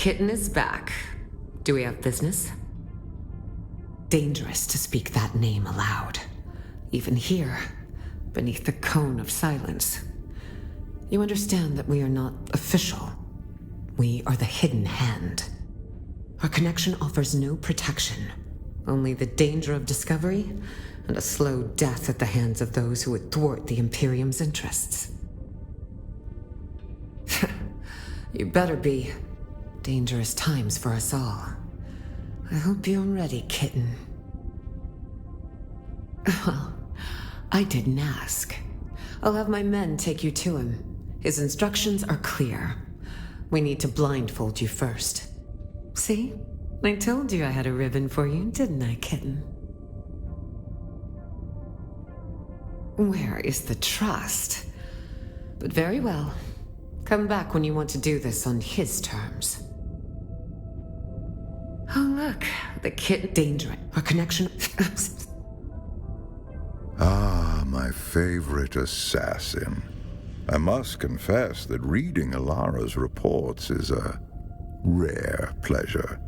kitten is back. Do we have business? Dangerous to speak that name aloud. Even here, beneath the cone of silence. You understand that we are not official. We are the hidden hand. Our connection offers no protection, only the danger of discovery and a slow death at the hands of those who would thwart the Imperium's interests. You better be. Dangerous times for us all. I hope you're ready, kitten. Well, I didn't ask. I'll have my men take you to him. His instructions are clear. We need to blindfold you first. See? I told you I had a ribbon for you, didn't I, kitten? Where is the trust? But very well. Come back when you want to do this on his terms. Oh, look. The kitten danger. Our connection... Ah, my favorite assassin. I must confess that reading Alara's reports is a rare pleasure.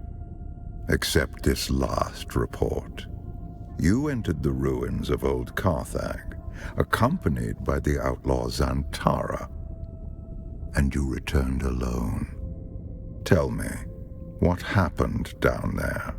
Except this last report. You entered the ruins of old Carthag, accompanied by the outlaw Xantara, and you returned alone. Tell me, what happened down there?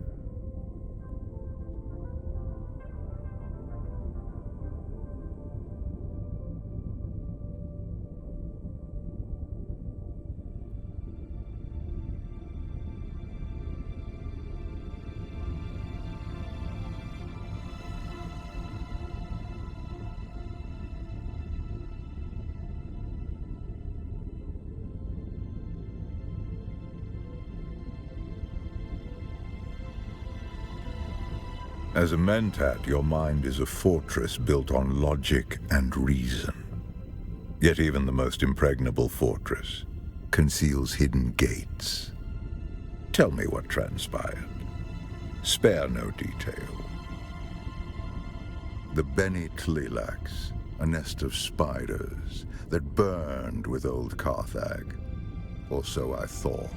As a mentat, your mind is a fortress built on logic and reason. Yet even the most impregnable fortress conceals hidden gates. Tell me what transpired. Spare no detail. The Bene Tlilax, a nest of spiders that burned with old Carthag. Or so I thought.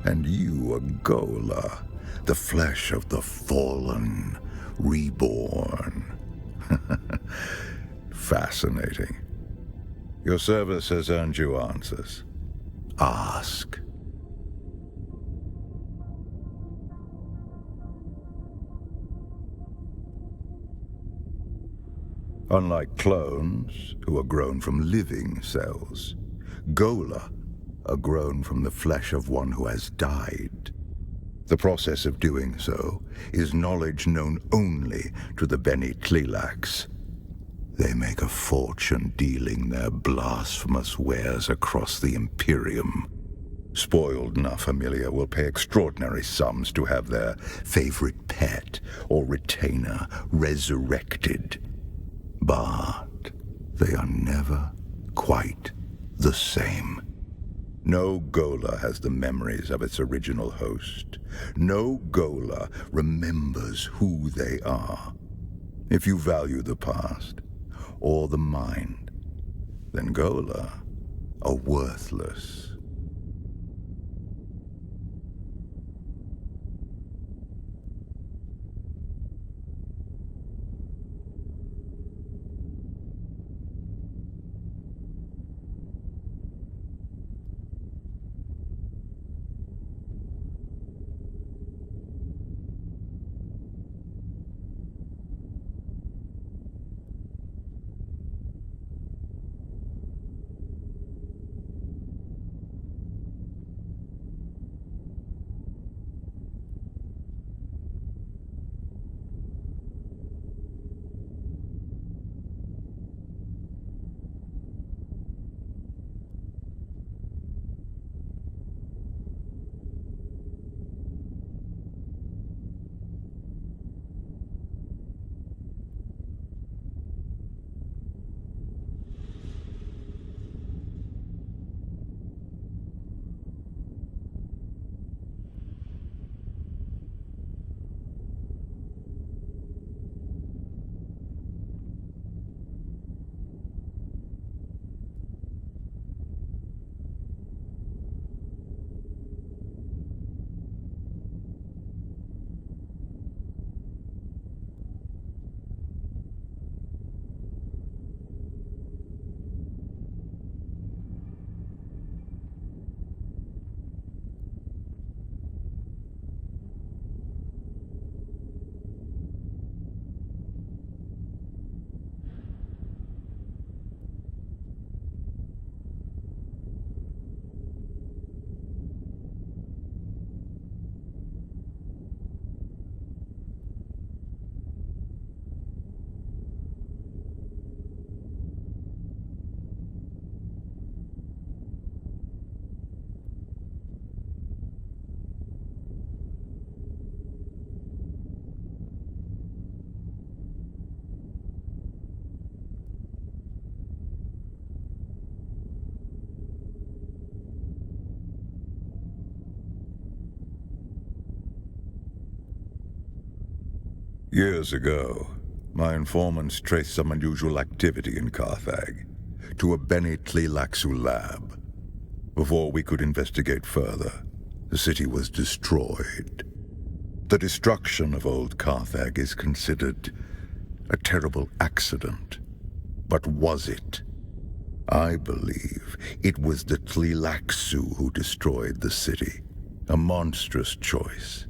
And you, a Gola, the flesh of the fallen, reborn. Fascinating. Your service has earned you answers. Ask. Unlike clones, who are grown from living cells, Gola are grown from the flesh of one who has died. The process of doing so is knowledge known only to the Bene Tlilax. They make a fortune dealing their blasphemous wares across the Imperium. Spoiled Na Familia will pay extraordinary sums to have their favorite pet or retainer resurrected. But they are never quite the same. No Gola has the memories of its original host. No Gola remembers who they are. If you value the past, or the mind, then Gola are worthless. Years ago, my informants traced some unusual activity in Carthage to a Bene Tleilaxu lab. Before we could investigate further, the city was destroyed. The destruction of old Carthage is considered a terrible accident. But was it? I believe it was the Tleilaxu who destroyed the city. A monstrous choice.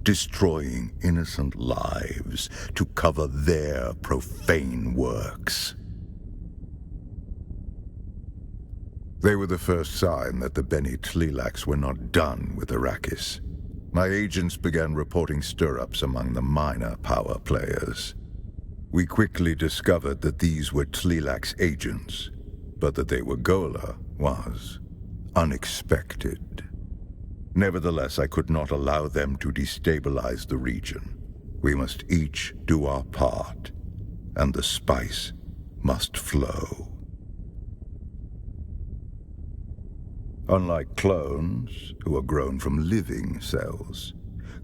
Destroying innocent lives to cover their profane works. They were the first sign that the Bene Tleilax were not done with Arrakis. My agents began reporting stir-ups among the minor power players. We quickly discovered that these were Tleilax agents, but that they were Gola was unexpected. Nevertheless, I could not allow them to destabilize the region. We must each do our part, and the spice must flow. Unlike clones, who are grown from living cells,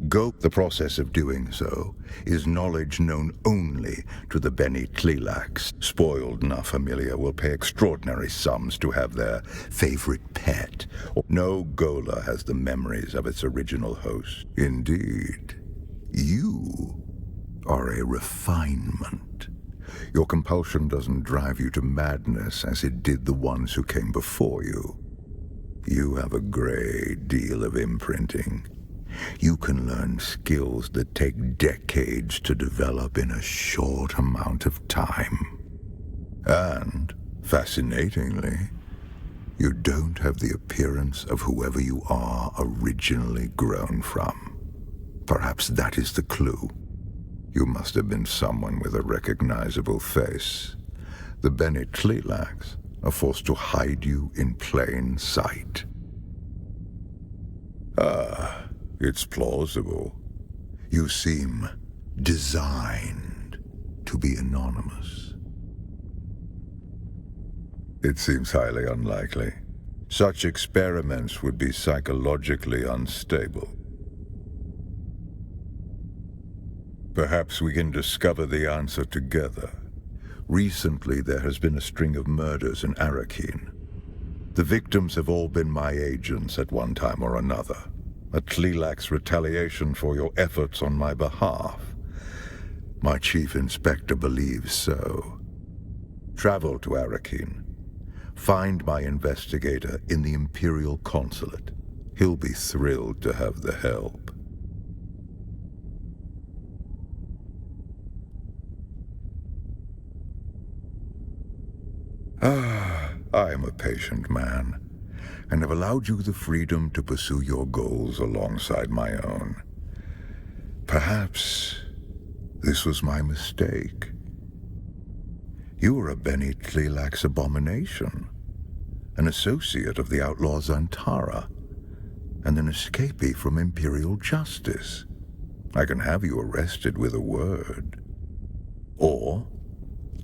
the process of doing so is knowledge known only to the Bene Tleilax. Spoiled Na Familia will pay extraordinary sums to have their favorite pet. No Gola has the memories of its original host. Indeed, you are a refinement. Your compulsion doesn't drive you to madness as it did the ones who came before you. You have a great deal of imprinting. You can learn skills that take decades to develop in a short amount of time. And, fascinatingly, you don't have the appearance of whoever you are originally grown from. Perhaps that is the clue. You must have been someone with a recognizable face. The Bene Tleilax are forced to hide you in plain sight. It's plausible. You seem designed to be anonymous. It seems highly unlikely. Such experiments would be psychologically unstable. Perhaps we can discover the answer together. Recently, there has been a string of murders in Arrakeen. The victims have all been my agents at one time or another. A Tleilax retaliation for your efforts on my behalf. My chief inspector believes so. Travel to Arrakeen. Find my investigator in the Imperial Consulate. He'll be thrilled to have the help. I am a patient man, and have allowed you the freedom to pursue your goals alongside my own. Perhaps this was my mistake. You were a Bene Tleilax abomination, an associate of the outlaw Zantara, and an escapee from Imperial justice. I can have you arrested with a word. Or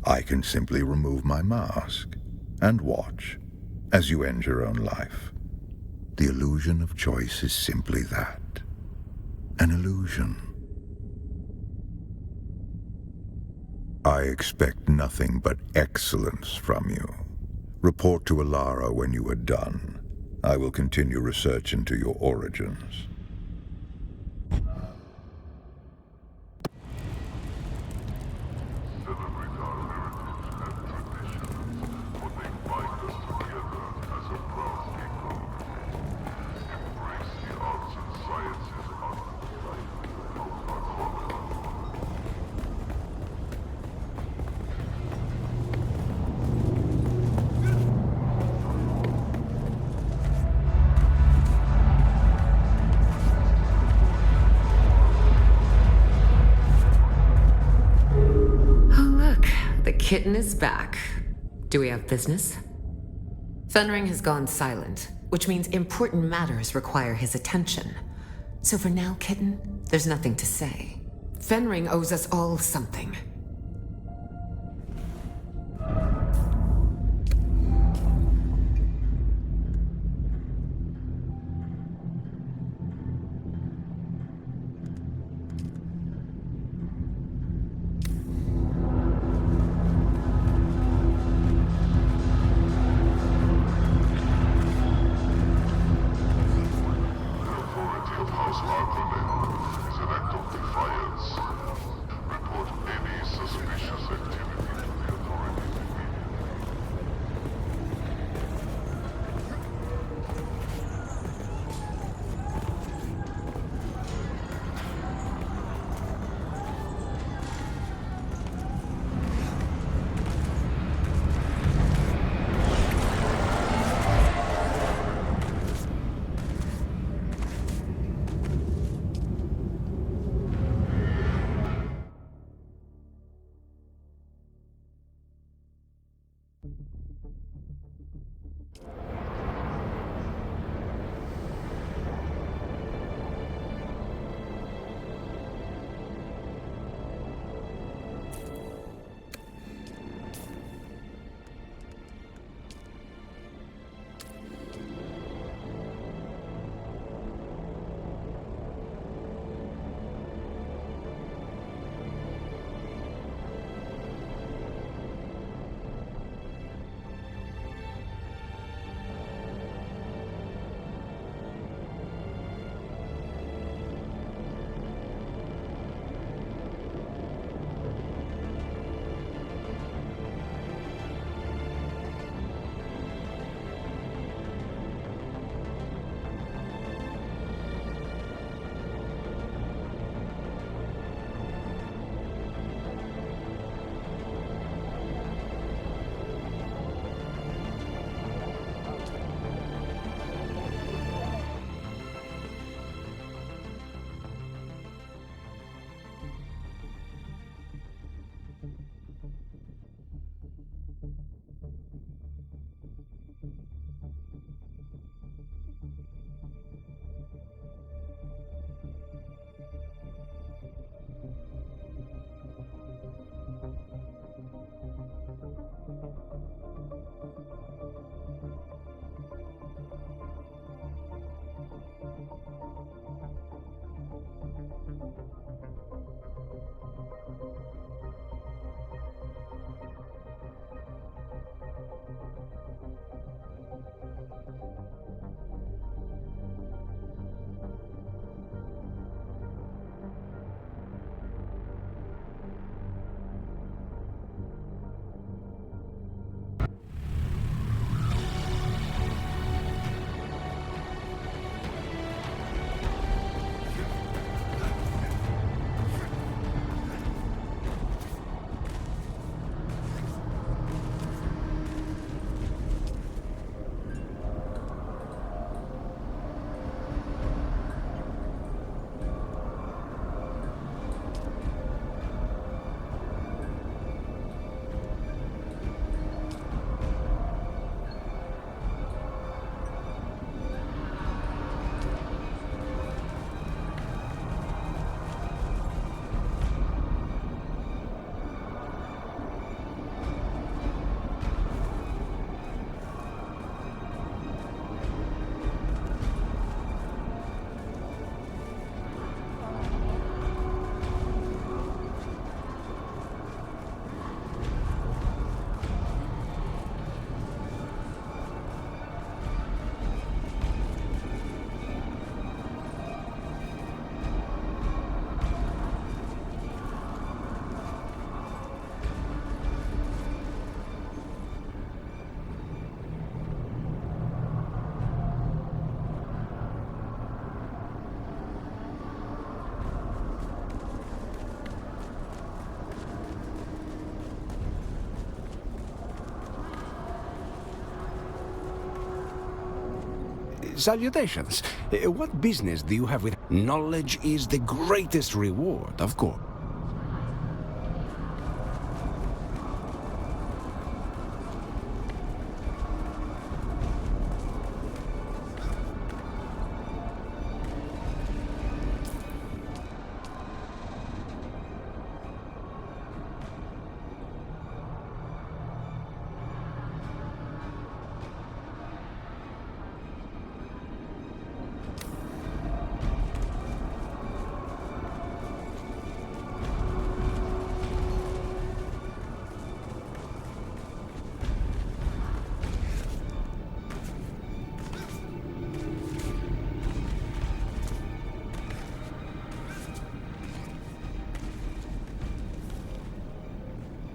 I can simply remove my mask and watch as you end your own life. The illusion of choice is simply that, an illusion. I expect nothing but excellence from you. Report to Alara when you are done. I will continue research into your origins. Kitten is back. Do we have business? Fenring has gone silent, which means important matters require his attention. So for now, Kitten, there's nothing to say. Fenring owes us all something. Salutations. What business do you have with... Knowledge is the greatest reward, of course.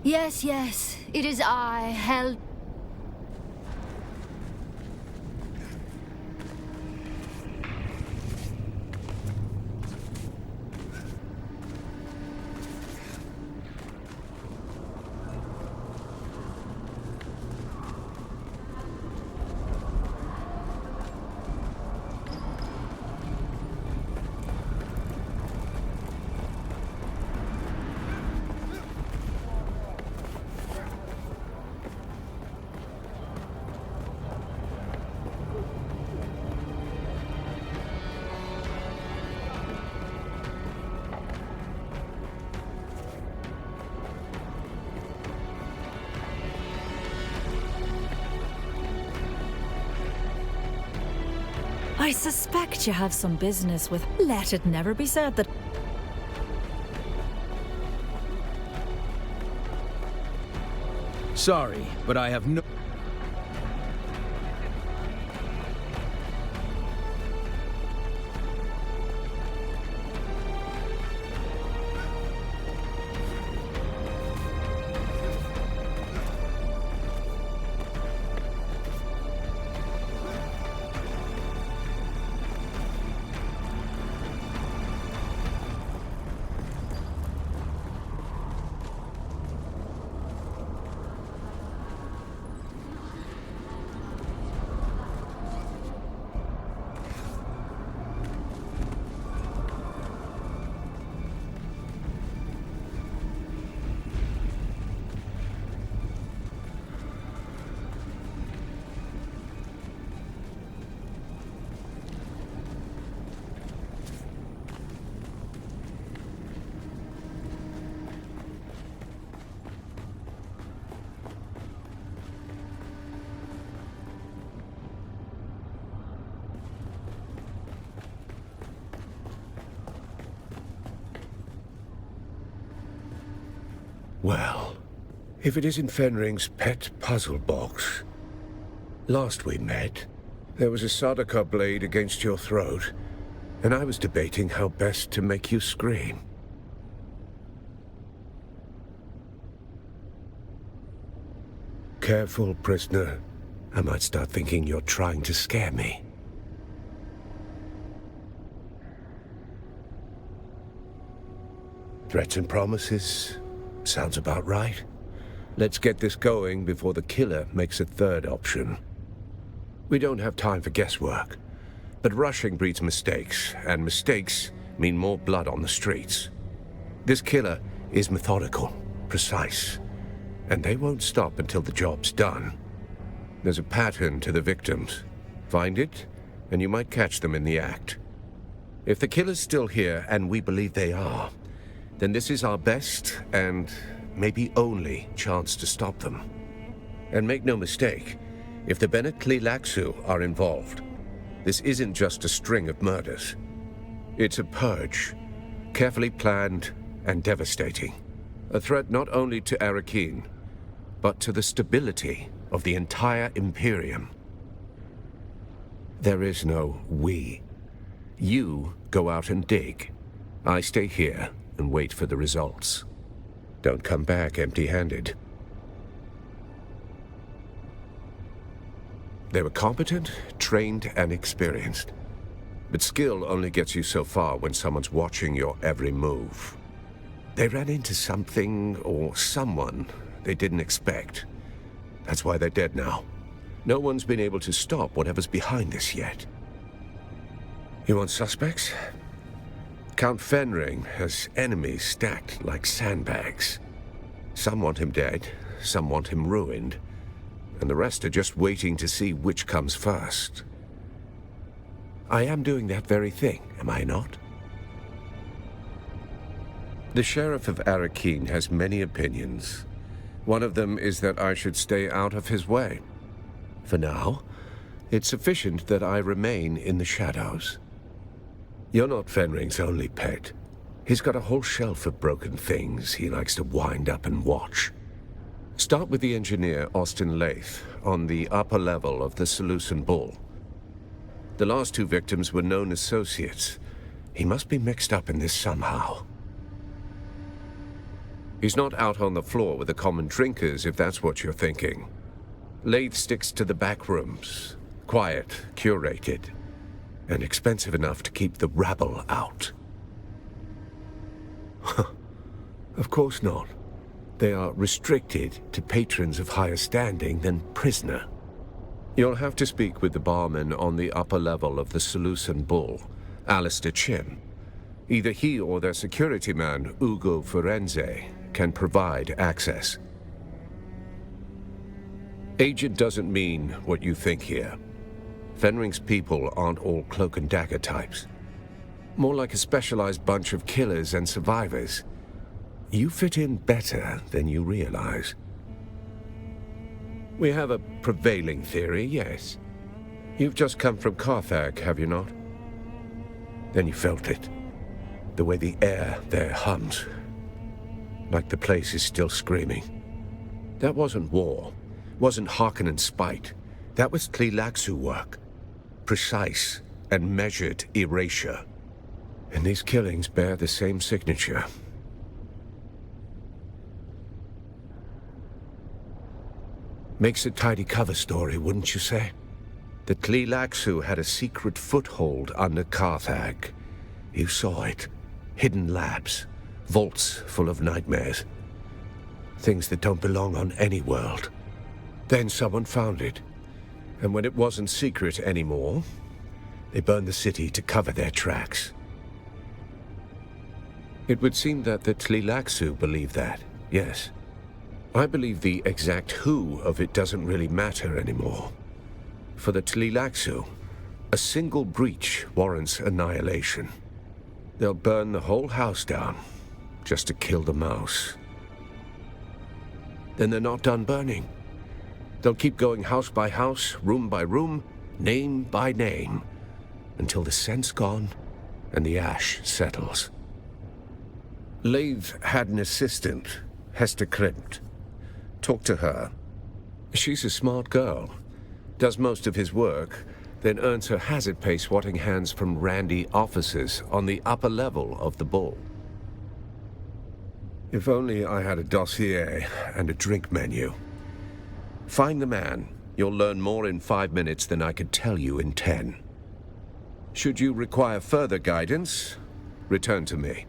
Yes, yes, it is I, Hel... I suspect you have some business with... Let it never be said that... Sorry, but I have no... Well, if it isn't Fenring's pet puzzle box. Last we met, there was a Sardaukar blade against your throat, and I was debating how best to make you scream. Careful, prisoner. I might start thinking you're trying to scare me. Threats and promises. Sounds about right. Let's get this going before the killer makes a third option. We don't have time for guesswork, but rushing breeds mistakes, and mistakes mean more blood on the streets. This killer is methodical, precise, and they won't stop until the job's done. There's a pattern to the victims. Find it, and you might catch them in the act. If the killer's still here, and we believe they are, then this is our best and maybe only chance to stop them. And make no mistake, if the Bene Tleilaxu are involved, this isn't just a string of murders. It's a purge, carefully planned and devastating. A threat not only to Arakeen, but to the stability of the entire Imperium. There is no we. You go out and dig. I stay here and wait for the results. Don't come back empty-handed. They were competent, trained, and experienced. But skill only gets you so far when someone's watching your every move. They ran into something or someone they didn't expect. That's why they're dead now. No one's been able to stop whatever's behind this yet. You want suspects? Count Fenring has enemies stacked like sandbags. Some want him dead, some want him ruined, and the rest are just waiting to see which comes first. I am doing that very thing, am I not? The Sheriff of Arakeen has many opinions. One of them is that I should stay out of his way. For now, it's sufficient that I remain in the shadows. You're not Fenring's only pet. He's got a whole shelf of broken things he likes to wind up and watch. Start with the engineer, Austin Lath, on the upper level of the Seleucid Bull. The last two victims were known associates. He must be mixed up in this somehow. He's not out on the floor with the common drinkers, if that's what you're thinking. Lath sticks to the back rooms. Quiet, curated, and expensive enough to keep the rabble out. Of course not. They are restricted to patrons of higher standing than prisoner. You'll have to speak with the barman on the upper level of the Seleucid Bull, Alistair Chim. Either he or their security man, Ugo Firenze, can provide access. Agent doesn't mean what you think here. Fenring's people aren't all cloak and dagger types. More like a specialized bunch of killers and survivors. You fit in better than you realize. We have a prevailing theory, yes. You've just come from Carthage, have you not? Then you felt it. The way the air there hums. Like the place is still screaming. That wasn't war. Wasn't Harkonnen spite. That was Tleilaxu work. Precise and measured erasure. And these killings bear the same signature. Makes a tidy cover story, wouldn't you say? The Tleilaxu had a secret foothold under Carthage. You saw it. Hidden labs. Vaults full of nightmares. Things that don't belong on any world. Then someone found it. And when it wasn't secret anymore, they burned the city to cover their tracks. It would seem that the Tleilaxu believe that, yes. I believe the exact who of it doesn't really matter anymore. For the Tleilaxu, a single breach warrants annihilation. They'll burn the whole house down, just to kill the mouse. Then they're not done burning. They'll keep going house by house, room by room, name by name, until the scent's gone and the ash settles. Lath had an assistant, Hester Klimt. Talk to her. She's a smart girl. Does most of his work, then earns her hazard pay swatting hands from randy officers on the upper level of the Bull. If only I had a dossier and a drink menu. Find the man. You'll learn more in 5 minutes than I could tell you in 10. Should you require further guidance, return to me.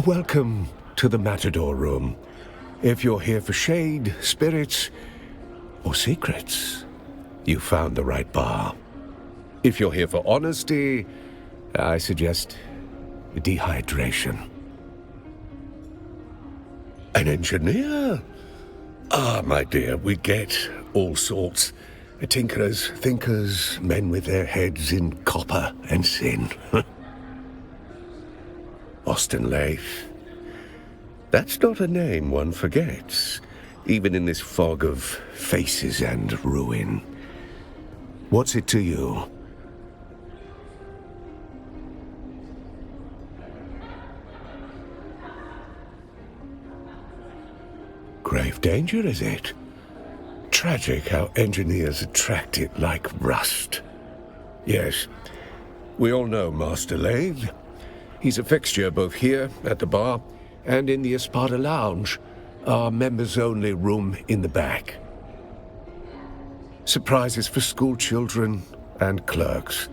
Welcome to the Matador Room. If you're here for shade, spirits, or secrets, you found the right bar. If you're here for honesty, I suggest dehydration. An engineer? Ah, my dear, we get all sorts. Tinkerers, thinkers, men with their heads in copper and sin. Austin Leith. That's not a name one forgets, even in this fog of faces and ruin. What's it to you? Grave danger, is it? Tragic how engineers attract it like rust. Yes, we all know Master Leith. He's a fixture both here at the bar and in the Espada Lounge, our members-only room in the back. Surprises for school children and clerks.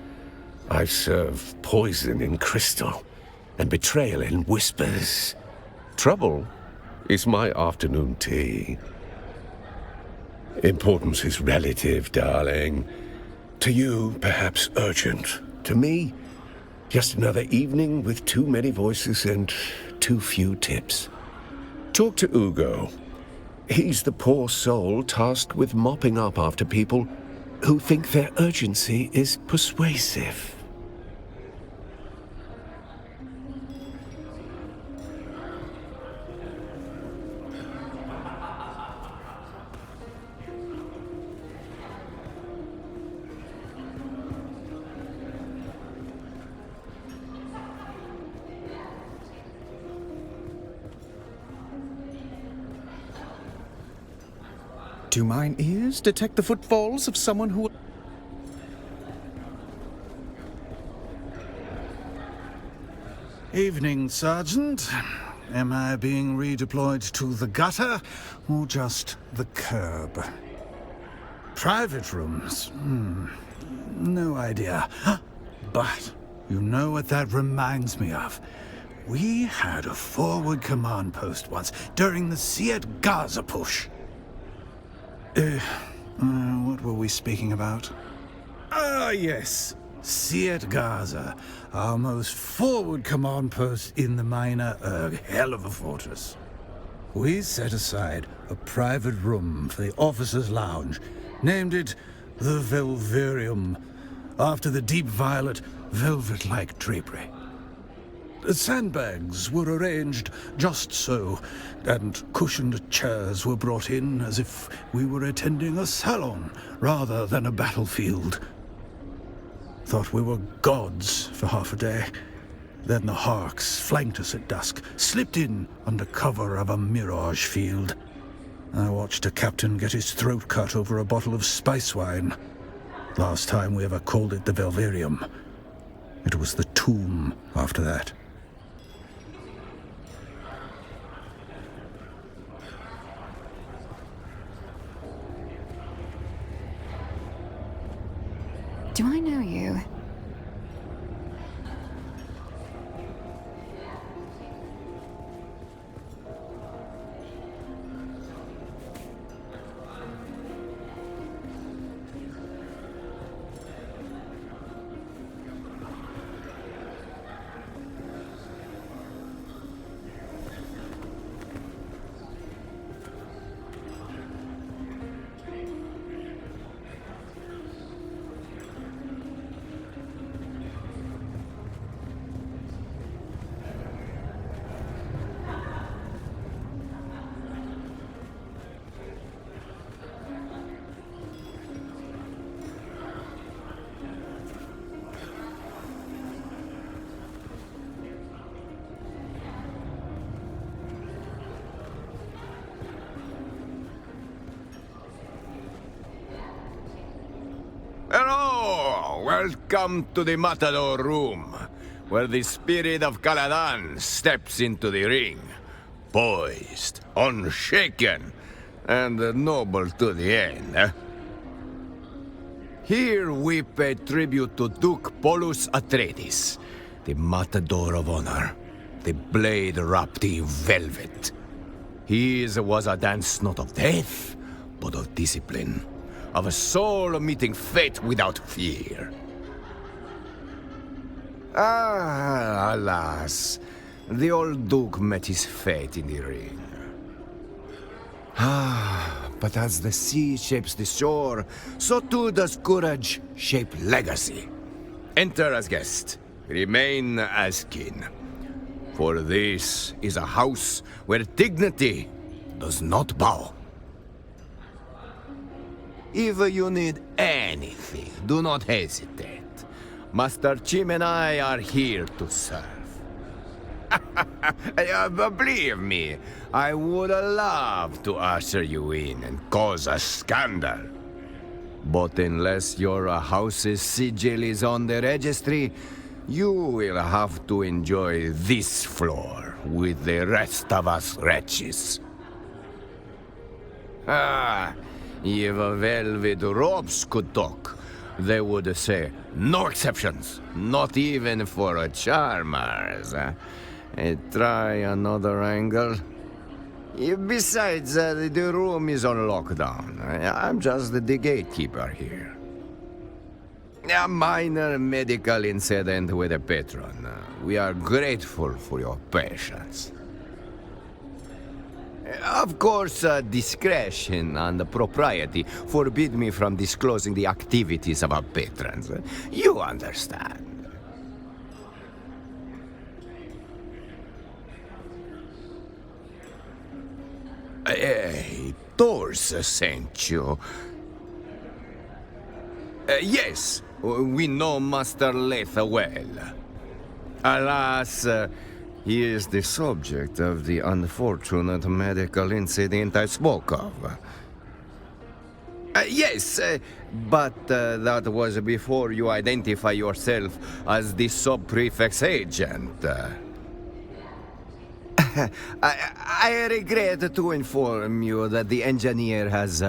I serve poison in crystal and betrayal in whispers. Trouble is my afternoon tea. Importance is relative, darling. To you, perhaps urgent. To me, just another evening with too many voices and too few tips. Talk to Ugo. He's the poor soul tasked with mopping up after people who think their urgency is persuasive. Do mine ears detect the footfalls of someone who... Evening, Sergeant. Am I being redeployed to the gutter, or just the curb? Private rooms? No idea. But you know what that reminds me of? We had a forward command post once, during the Siet Gaza push. What were we speaking about? Ah, yes. Siet Gaza, our most forward command post in the minor, a hell of a fortress. We set aside a private room for the officers' lounge, named it the Velverium, after the deep violet, velvet-like drapery. The sandbags were arranged just so, and cushioned chairs were brought in as if we were attending a salon rather than a battlefield. Thought we were gods for half a day. Then the Harks flanked us at dusk, slipped in under cover of a mirage field. I watched a captain get his throat cut over a bottle of spice wine. Last time we ever called it the Velverium. It was the tomb after that. Do I know you? Hello! Welcome to the Matador Room, where the spirit of Caladan steps into the ring, poised, unshaken, and noble to the end. Here we pay tribute to Duke Polus Atreides, the Matador of Honor, the blade wrapped in velvet. His was a dance not of death, but of discipline, of a soul meeting fate without fear. Ah, alas, the old Duke met his fate in the ring. Ah, but as the sea shapes the shore, so too does courage shape legacy. Enter as guest, remain as kin. For this is a house where dignity does not bow. If you need anything, do not hesitate. Master Chim and I are here to serve. Believe me, I would love to usher you in and cause a scandal. But unless your house's sigil is on the registry, you will have to enjoy this floor with the rest of us wretches. Ah, if velvet robes could talk, they would say, no exceptions, not even for charmers. Try another angle. Besides, the room is on lockdown. I'm just the gatekeeper here. A minor medical incident with a patron. We are grateful for your patience. Of course, discretion and propriety forbid me from disclosing the activities of our patrons. You understand. Hey, Thors sent you. Yes, we know Master Leith well. Alas, he is the subject of the unfortunate medical incident I spoke of. Yes, but that was before you identify yourself as the sub-prefect's agent. I regret to inform you that the engineer has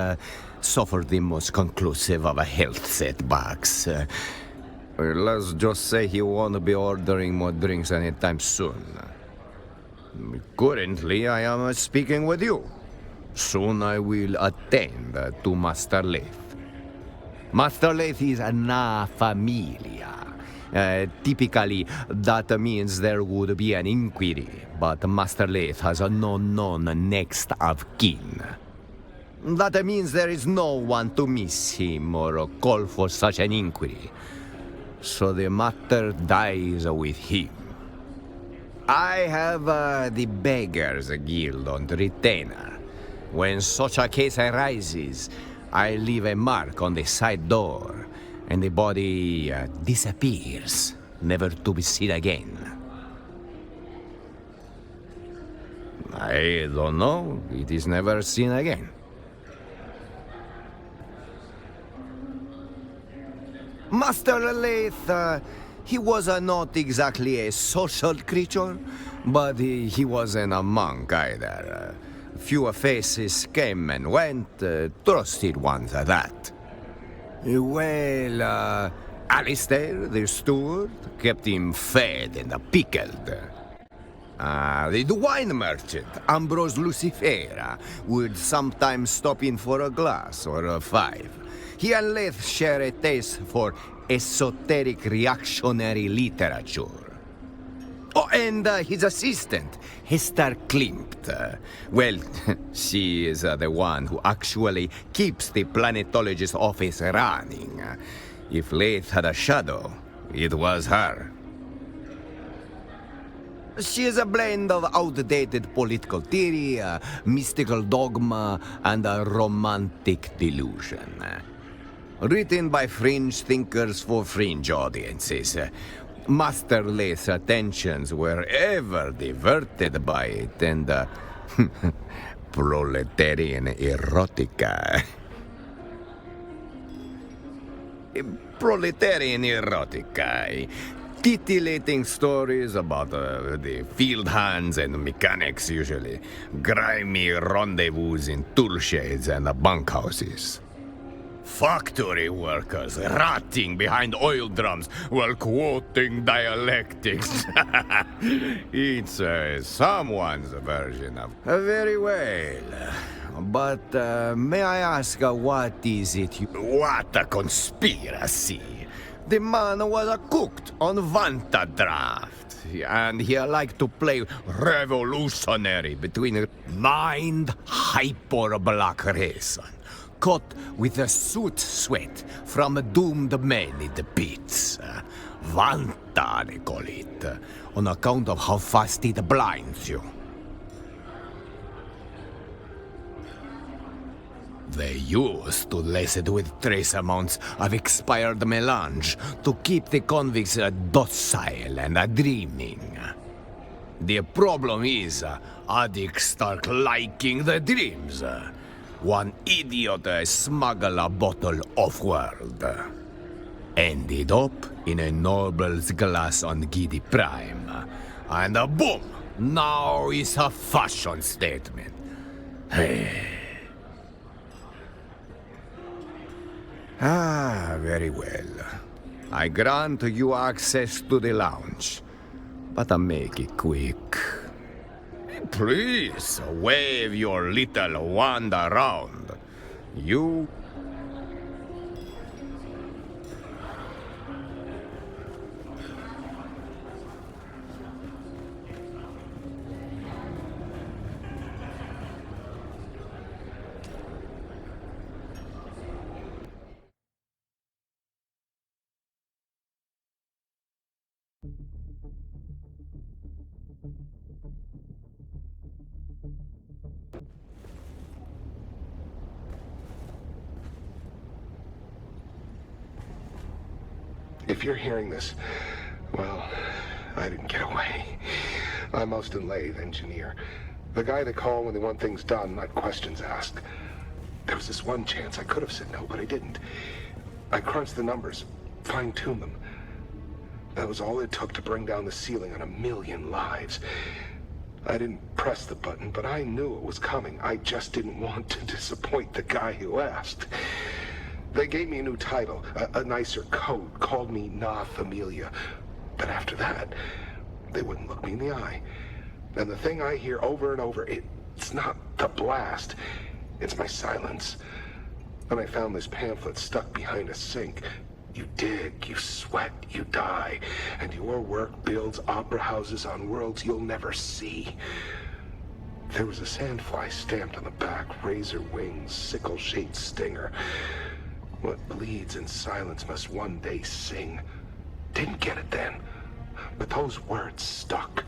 suffered the most conclusive of health setbacks. Let's just say he won't be ordering more drinks anytime soon. Currently, I am speaking with you. Soon I will attend to Master Leith. Master Leith is na familia. Typically, that means there would be an inquiry, but Master Leith has no known next of kin. That means there is no one to miss him or call for such an inquiry. So the matter dies with him. I have the Beggars Guild on retainer. When such a case arises, I leave a mark on the side door, and the body disappears, never to be seen again. I don't know. It is never seen again. Master Leith, he was not exactly a social creature, but he wasn't a monk either. Few faces came and went, trusted ones at that. Well, Alistair, the steward, kept him fed and pickled. The wine merchant, Ambrose Lucifera, would sometimes stop in for a glass or a five. He and Leith share a taste for esoteric reactionary literature. Oh, and his assistant, Hester Klimt. Well, she is the one who actually keeps the planetologist office running. If Leith had a shadow, it was her. She is a blend of outdated political theory, mystical dogma, and a romantic delusion. Written by fringe thinkers for fringe audiences. Master Leith's attentions were ever diverted by it, and proletarian erotica. Proletarian erotica. Titillating stories about the field hands and mechanics, usually. Grimy rendezvous in tool sheds and bunkhouses. Factory workers rotting behind oil drums while quoting dialectics. It's someone's version of... Very well. But may I ask what is it you... What a conspiracy! The man was cooked on Vanta draft, and he liked to play revolutionary between mind hyper-black reason, cut with a soot sweat from doomed men in the pits. Vanta, they call it, on account of how fast it blinds you. They used to lace it with trace amounts of expired melange to keep the convicts docile and dreaming. The problem is, addicts start liking the dreams. One idiot smuggled a bottle off-world. Ended up in a noble's glass on Giddy Prime. And boom! Now it's a fashion statement. Very well. I grant you access to the lounge, but I make it quick. Please, wave your little wand around. You... If you're hearing this, well, I didn't get away. I'm Austin Lathe, engineer. The guy they call when they want things done, not questions asked. There was this one chance I could have said no, but I didn't. I crunched the numbers, fine-tuned them. That was all it took to bring down the ceiling on 1,000,000 lives. I didn't press the button, but I knew it was coming. I just didn't want to disappoint the guy who asked. They gave me a new title, a nicer coat, called me Na Familia. But after that, they wouldn't look me in the eye. And the thing I hear over and over, it's not the blast, it's my silence. And I found this pamphlet stuck behind a sink. You dig, you sweat, you die, and your work builds opera houses on worlds you'll never see. There was a sandfly stamped on the back, razor wings, sickle-shaped stinger. What bleeds in silence must one day sing. Didn't get it then, but those words stuck.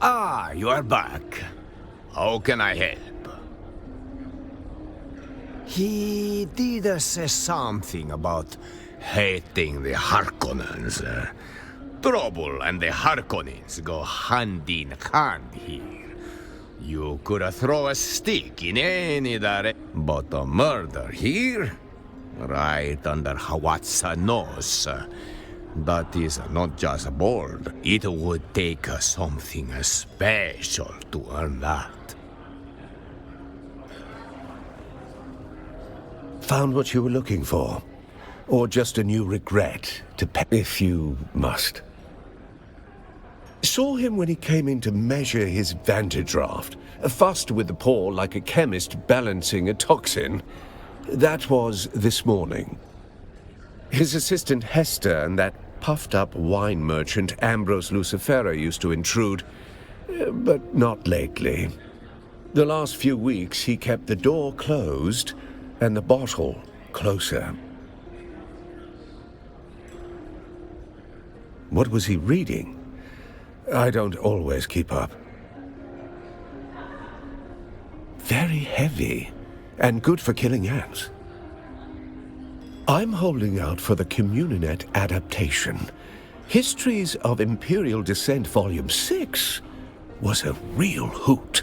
Ah, you are back. How can I help? He did say something about hating the Harkonnens. Trouble and the Harkonnens go hand in hand here. You could throw a stick in any direction, but a murder here? Right under Hawatsa nose. That is not just bold. It would take something special to earn that. Found what you were looking for? Or just a new regret to pay if you must? Saw him when he came in to measure his vantage draft. Fussed with the paw like a chemist balancing a toxin. That was this morning. His assistant Hester and that puffed-up wine merchant Ambrose Lucifera used to intrude, but not lately. The last few weeks he kept the door closed and the bottle closer. What was he reading? I don't always keep up. Very heavy, and good for killing ants. I'm holding out for the Communinet adaptation. Histories of Imperial Descent Volume 6 was a real hoot.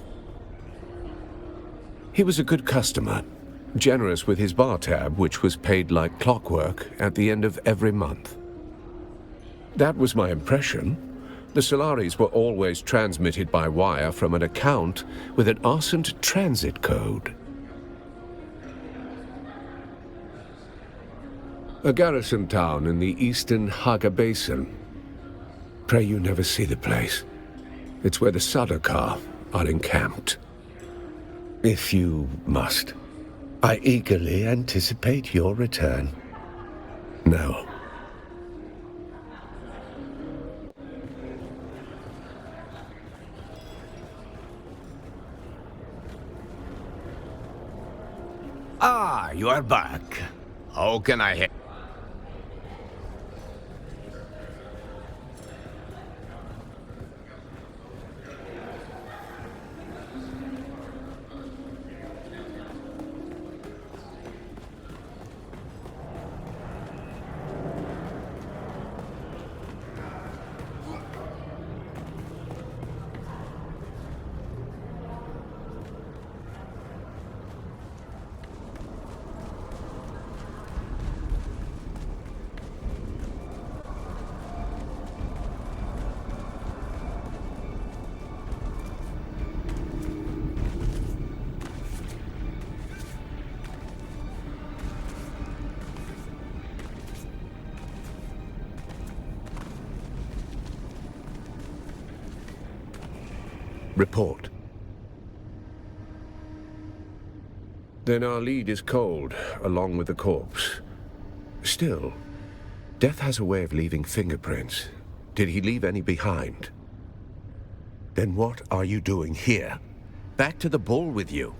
He was a good customer, generous with his bar tab, which was paid like clockwork at the end of every month. That was my impression. The Solaris were always transmitted by wire from an account with an Arsent transit code. A garrison town in the eastern Haga Basin. Pray you never see the place. It's where the Sardaukar are encamped. If you must. I eagerly anticipate your return. No. Ah, you are back. How can I help? Report. Then our lead is cold, along with the corpse. Still, death has a way of leaving fingerprints. Did he leave any behind? Then what are you doing here? Back to the bull with you.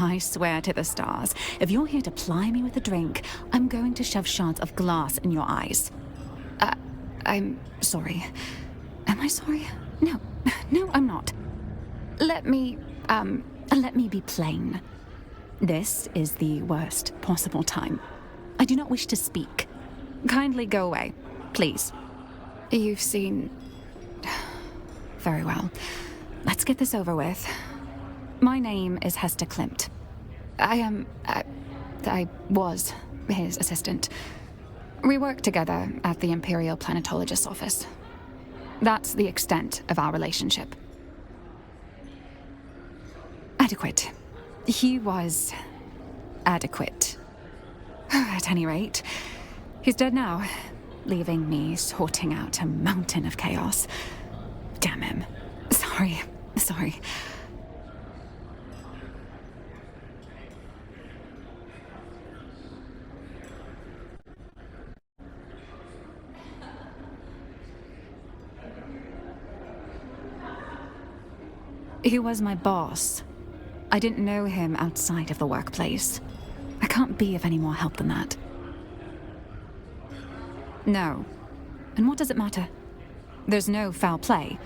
I swear to the stars, if you're here to ply me with a drink, I'm going to shove shards of glass in your eyes. I'm sorry. Am I sorry? No, no, I'm not. Let me be plain. This is the worst possible time. I do not wish to speak. Kindly go away, please. You've seen... Very well. Let's get this over with. My name is Hester Klimt. I was his assistant. We work together at the Imperial Planetologist's office. That's the extent of our relationship. Adequate. He was adequate. At any rate, he's dead now, leaving me sorting out a mountain of chaos. Damn him. Sorry. He was my boss. I didn't know him outside of the workplace. I can't be of any more help than that. No. And what does it matter? There's no foul play.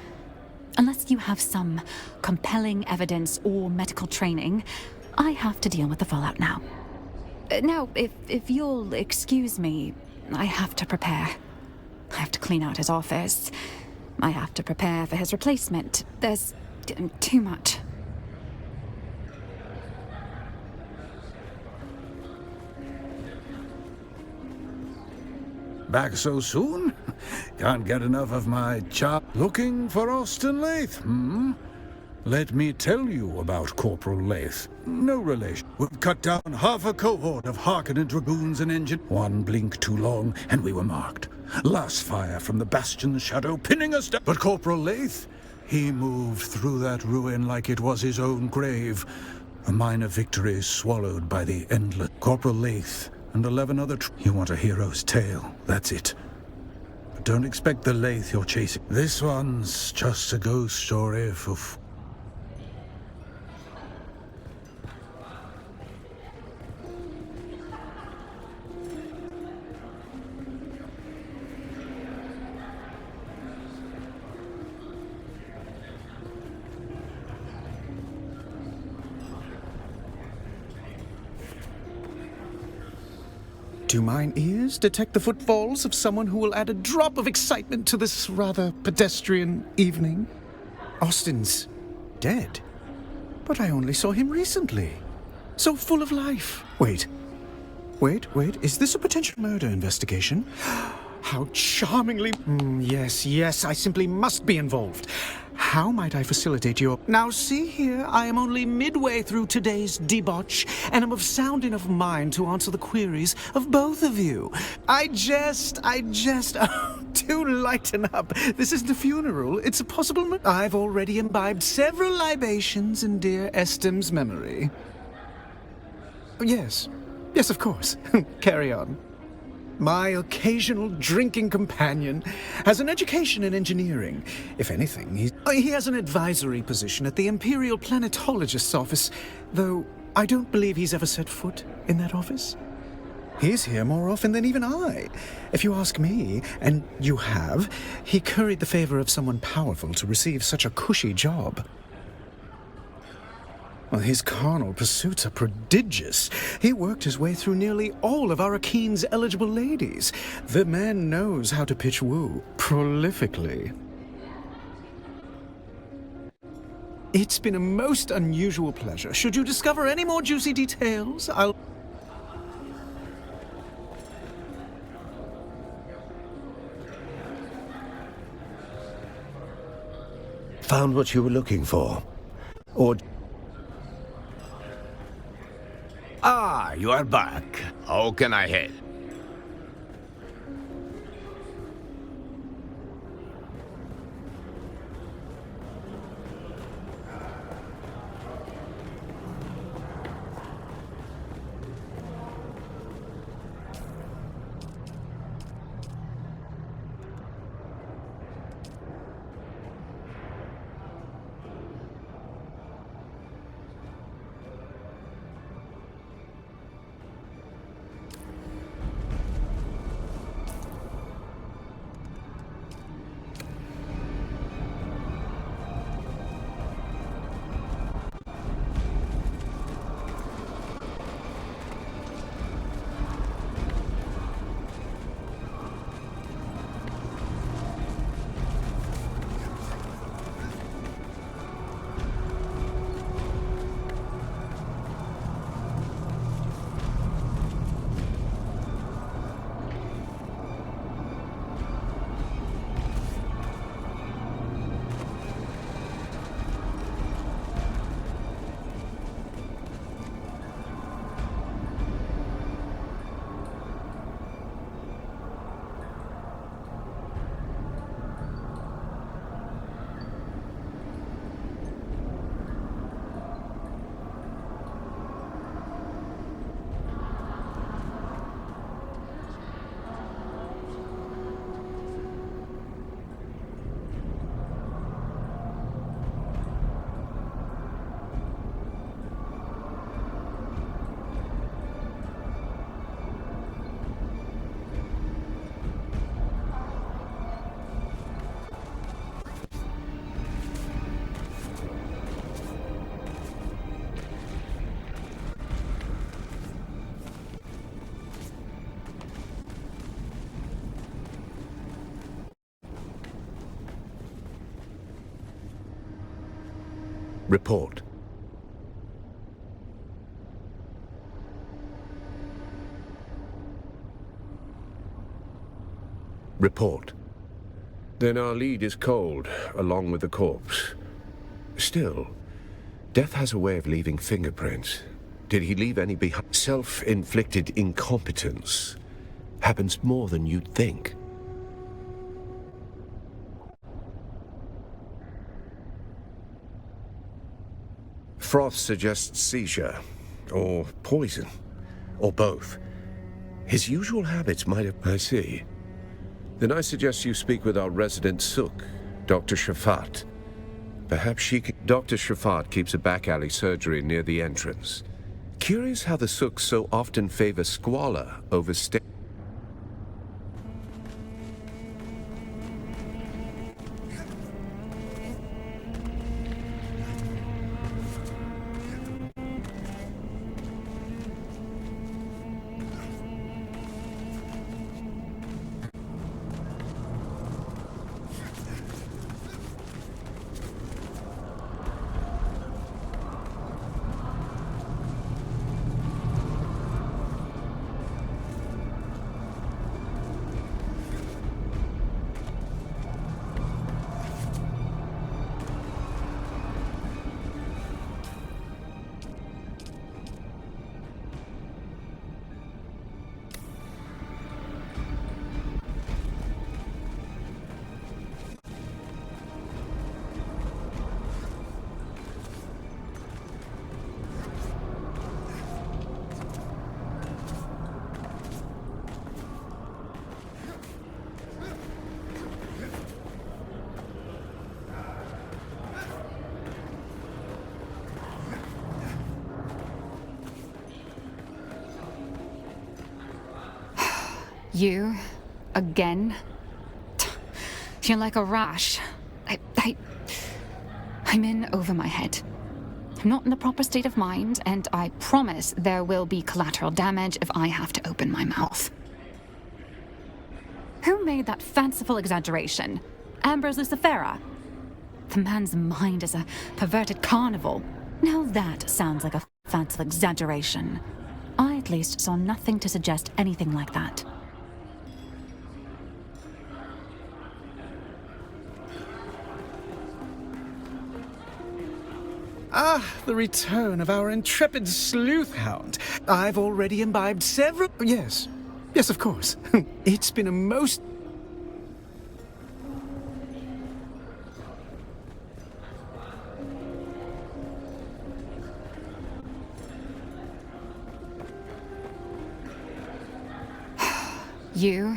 Unless you have some compelling evidence or medical training, I have to deal with the fallout now. Now, if you'll excuse me, I have to prepare. I have to clean out his office. I have to prepare for his replacement. There's too much. Back so soon? Can't get enough of my chap. Looking for Austin Lath, Let me tell you about Corporal Lath. No relation. We've cut down half a cohort of Harkonnen dragoons and engine. One blink too long, and we were marked. Last fire from the Bastion's shadow, pinning us down. But Corporal Lath, he moved through that ruin like it was his own grave. A minor victory swallowed by the endless. Corporal Lath and 11 other You want a hero's tale, that's it. But don't expect the Lath you're chasing. This one's just a ghost story for... Do mine ears detect the footfalls of someone who will add a drop of excitement to this rather pedestrian evening? Austin's dead, but I only saw him recently. So full of life. Wait, is this a potential murder investigation? How charmingly... Yes, I simply must be involved. How might I facilitate your... Now see here, I am only midway through today's debauch, and am of sound enough mind to answer the queries of both of you. I jest. Oh, do lighten up. This isn't a funeral, it's a possible... I've already imbibed several libations in dear Estem's memory. Yes, of course. Carry on. My occasional drinking companion has an education in engineering. If anything, he has an advisory position at the Imperial Planetologist's office, though I don't believe he's ever set foot in that office. He's here more often than even I. If you ask me, and you have, he curried the favor of someone powerful to receive such a cushy job. Well, his carnal pursuits are prodigious. He worked his way through nearly all of Arakeen's eligible ladies. The man knows how to pitch woo prolifically. It's been a most unusual pleasure. Should you discover any more juicy details, I'll... Found what you were looking for? Or... Ah, you are back. How can I help? Report. Report. Then our lead is cold, along with the corpse. Still, death has a way of leaving fingerprints. Did he leave any behind? Self-inflicted incompetence happens more than you'd think. Froth suggests seizure, or poison, or both. His usual habits might have... I see. Then I suggest you speak with our resident Sook, Dr. Shafat. Perhaps she can... Dr. Shafat keeps a back alley surgery near the entrance. Curious how the Sooks so often favor squalor over You? Again? You're like a rash. I'm in over my head. I'm not in the proper state of mind, and I promise there will be collateral damage if I have to open my mouth. Who made that fanciful exaggeration? Ambrose Lucifera? The man's mind is a perverted carnival. Now that sounds like a fanciful exaggeration. I at least saw nothing to suggest anything like that. Ah, the return of our intrepid sleuth hound. I've already imbibed several... Yes. Yes, of course. It's been a most... You?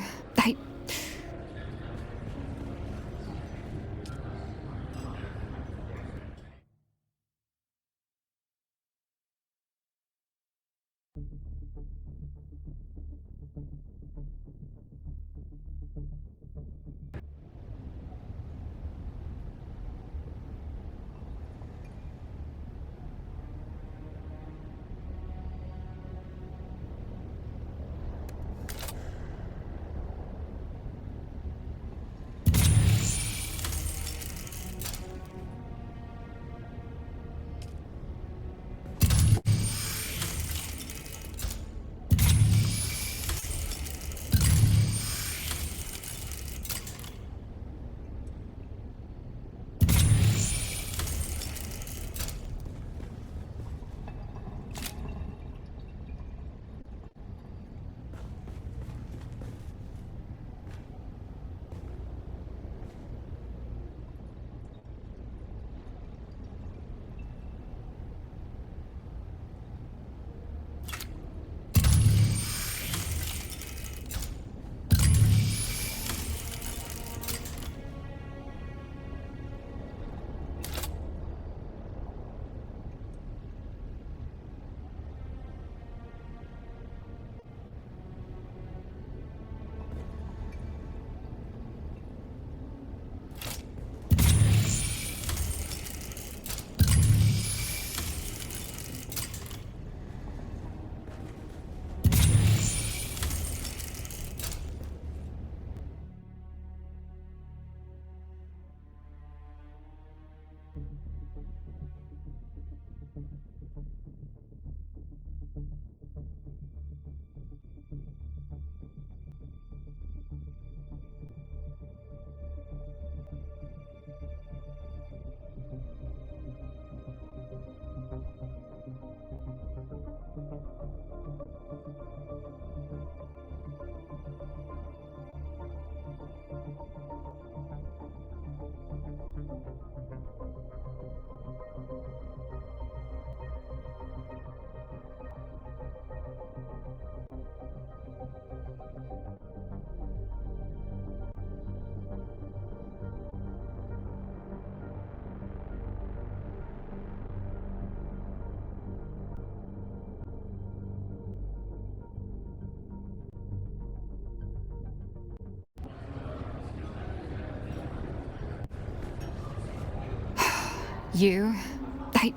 You... I...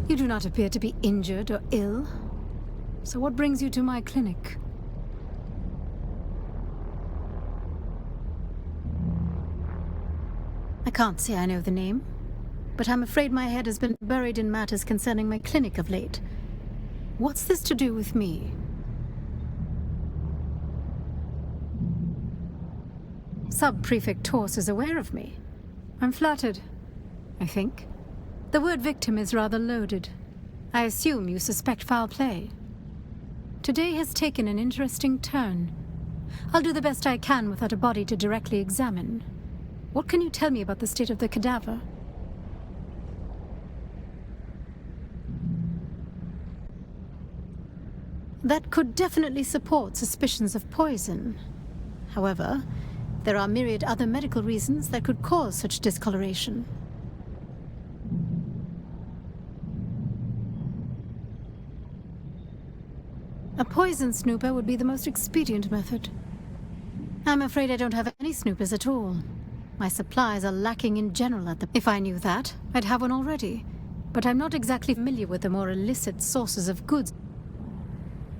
You do not appear to be injured or ill. So what brings you to my clinic? I can't say I know the name, but I'm afraid my head has been buried in matters concerning my clinic of late. What's this to do with me? Sub-Prefect Torse is aware of me. I'm flattered, I think. The word victim is rather loaded. I assume you suspect foul play. Today has taken an interesting turn. I'll do the best I can without a body to directly examine. What can you tell me about the state of the cadaver? That could definitely support suspicions of poison. However, there are myriad other medical reasons that could cause such discoloration. A poison snooper would be the most expedient method. I'm afraid I don't have any snoopers at all. My supplies are lacking in general at the... If I knew that, I'd have one already. But I'm not exactly familiar with the more illicit sources of goods.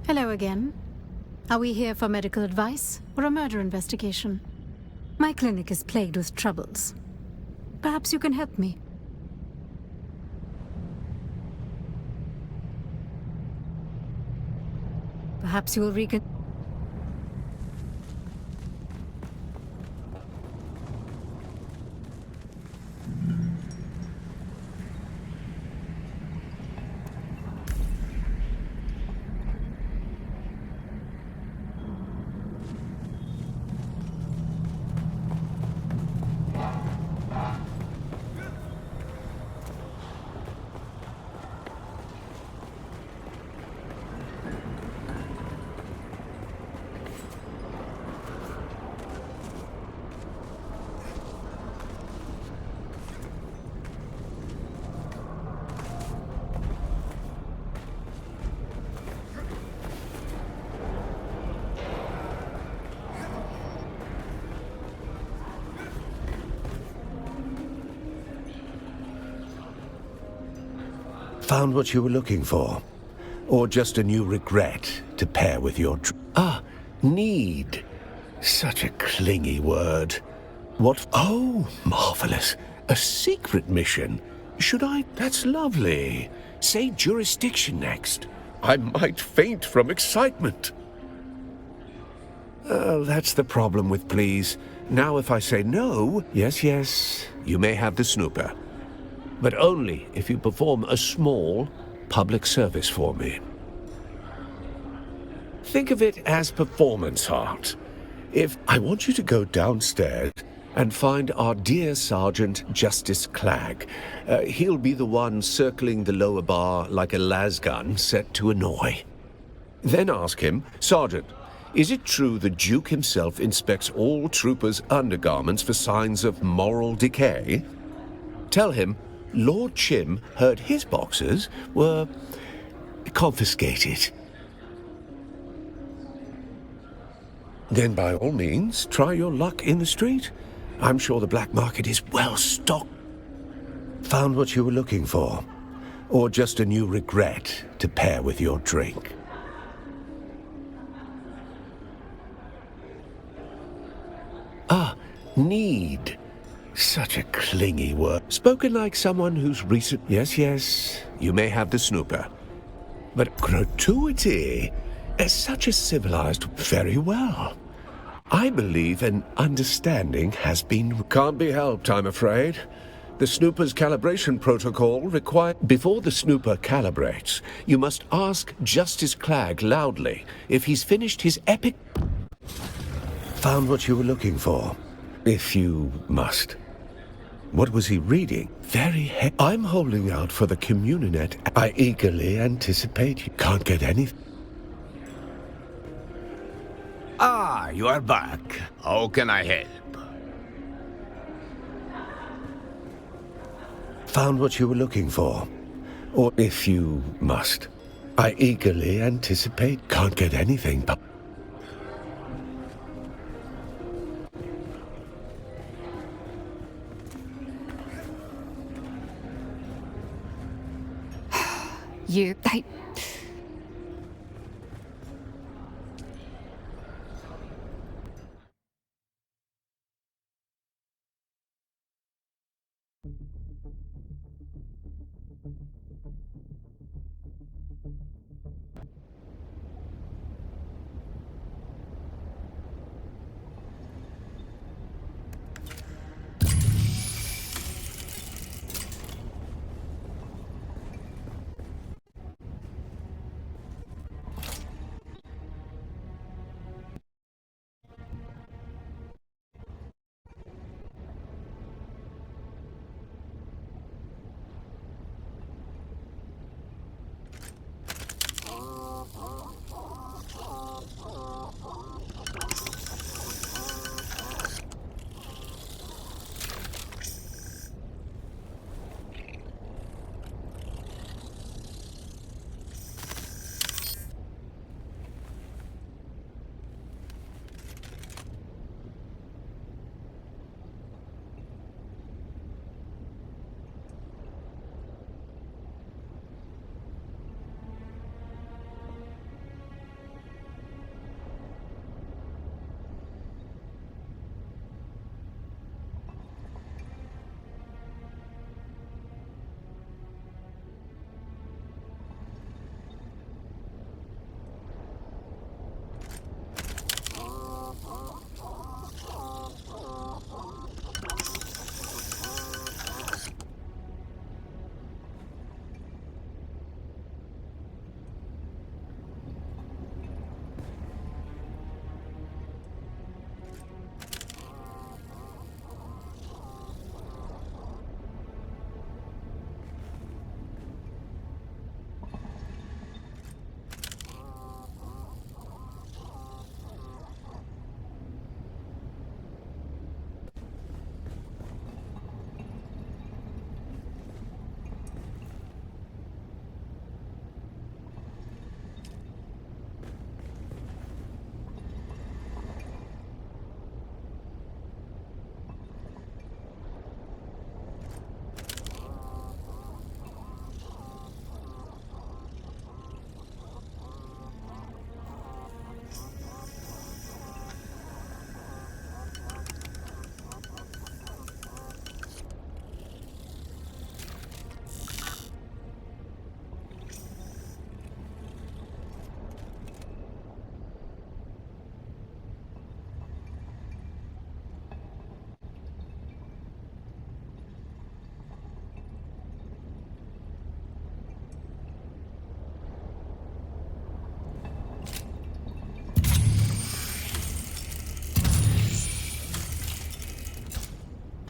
Hello again. Are we here for medical advice or a murder investigation? My clinic is plagued with troubles. Perhaps you can help me. Perhaps you will Found what you were looking for? Or just a new regret to pair with your... need. Such a clingy word. What... Oh, marvelous. A secret mission. Should I... That's lovely. Say jurisdiction next. I might faint from excitement. That's the problem with please. Now if I say no, yes, you may have the snooper. But only if you perform a small public service for me. Think of it as performance art. If I want you to go downstairs and find our dear Sergeant Justice Clegg. He'll be the one circling the lower bar like a lasgun set to annoy. Then ask him, Sergeant, is it true the Duke himself inspects all troopers' undergarments for signs of moral decay? Tell him Lord Chim heard his boxers were confiscated. Then by all means, try your luck in the street. I'm sure the black market is well stocked. Found what you were looking for? Or just a new regret to pair with your drink? Ah, need. Such a clingy word. Spoken like someone who's recent... Yes, yes, you may have the snooper. But gratuity is such a civilized... Very well. I believe an understanding has been... Can't be helped, I'm afraid. The snooper's calibration protocol requires... Before the snooper calibrates, you must ask Justice Clagg loudly if he's finished his epic... Found what you were looking for, if you must. What was he reading? I'm holding out for the Communinet. I eagerly anticipate you can't get anything. Ah, you are back. How can I help? Found what you were looking for, or if you must. I eagerly anticipate can't get anything but... Hey.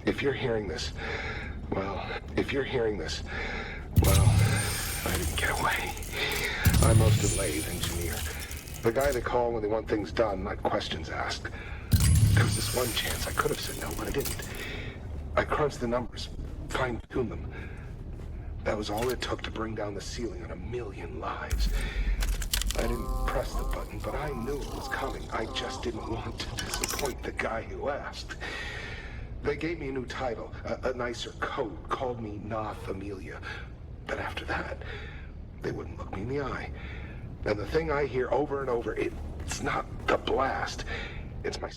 If you're hearing this, well, I didn't get away. I'm most a lathe engineer. The guy they call when they want things done, not questions asked. There was this one chance I could have said no, but I didn't. I crunched the numbers, fine-tuned them. That was all it took to bring down the ceiling on 1,000,000 lives. I didn't press the button, but I knew it was coming. I just didn't want to disappoint the guy who asked. They gave me a new title, a nicer coat, called me Na Familia. But after that, they wouldn't look me in the eye. And the thing I hear over and over, it's not the blast. It's my...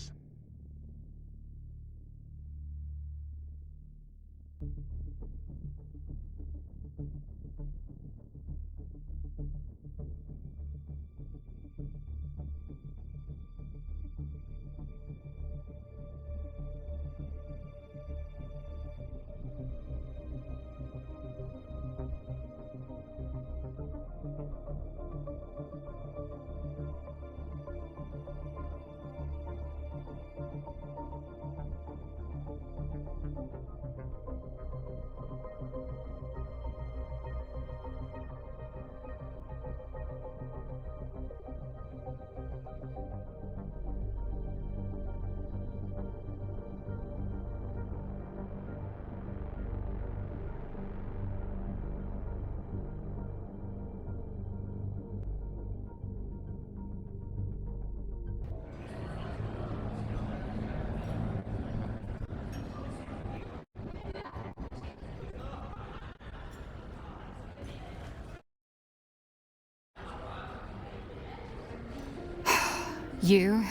You?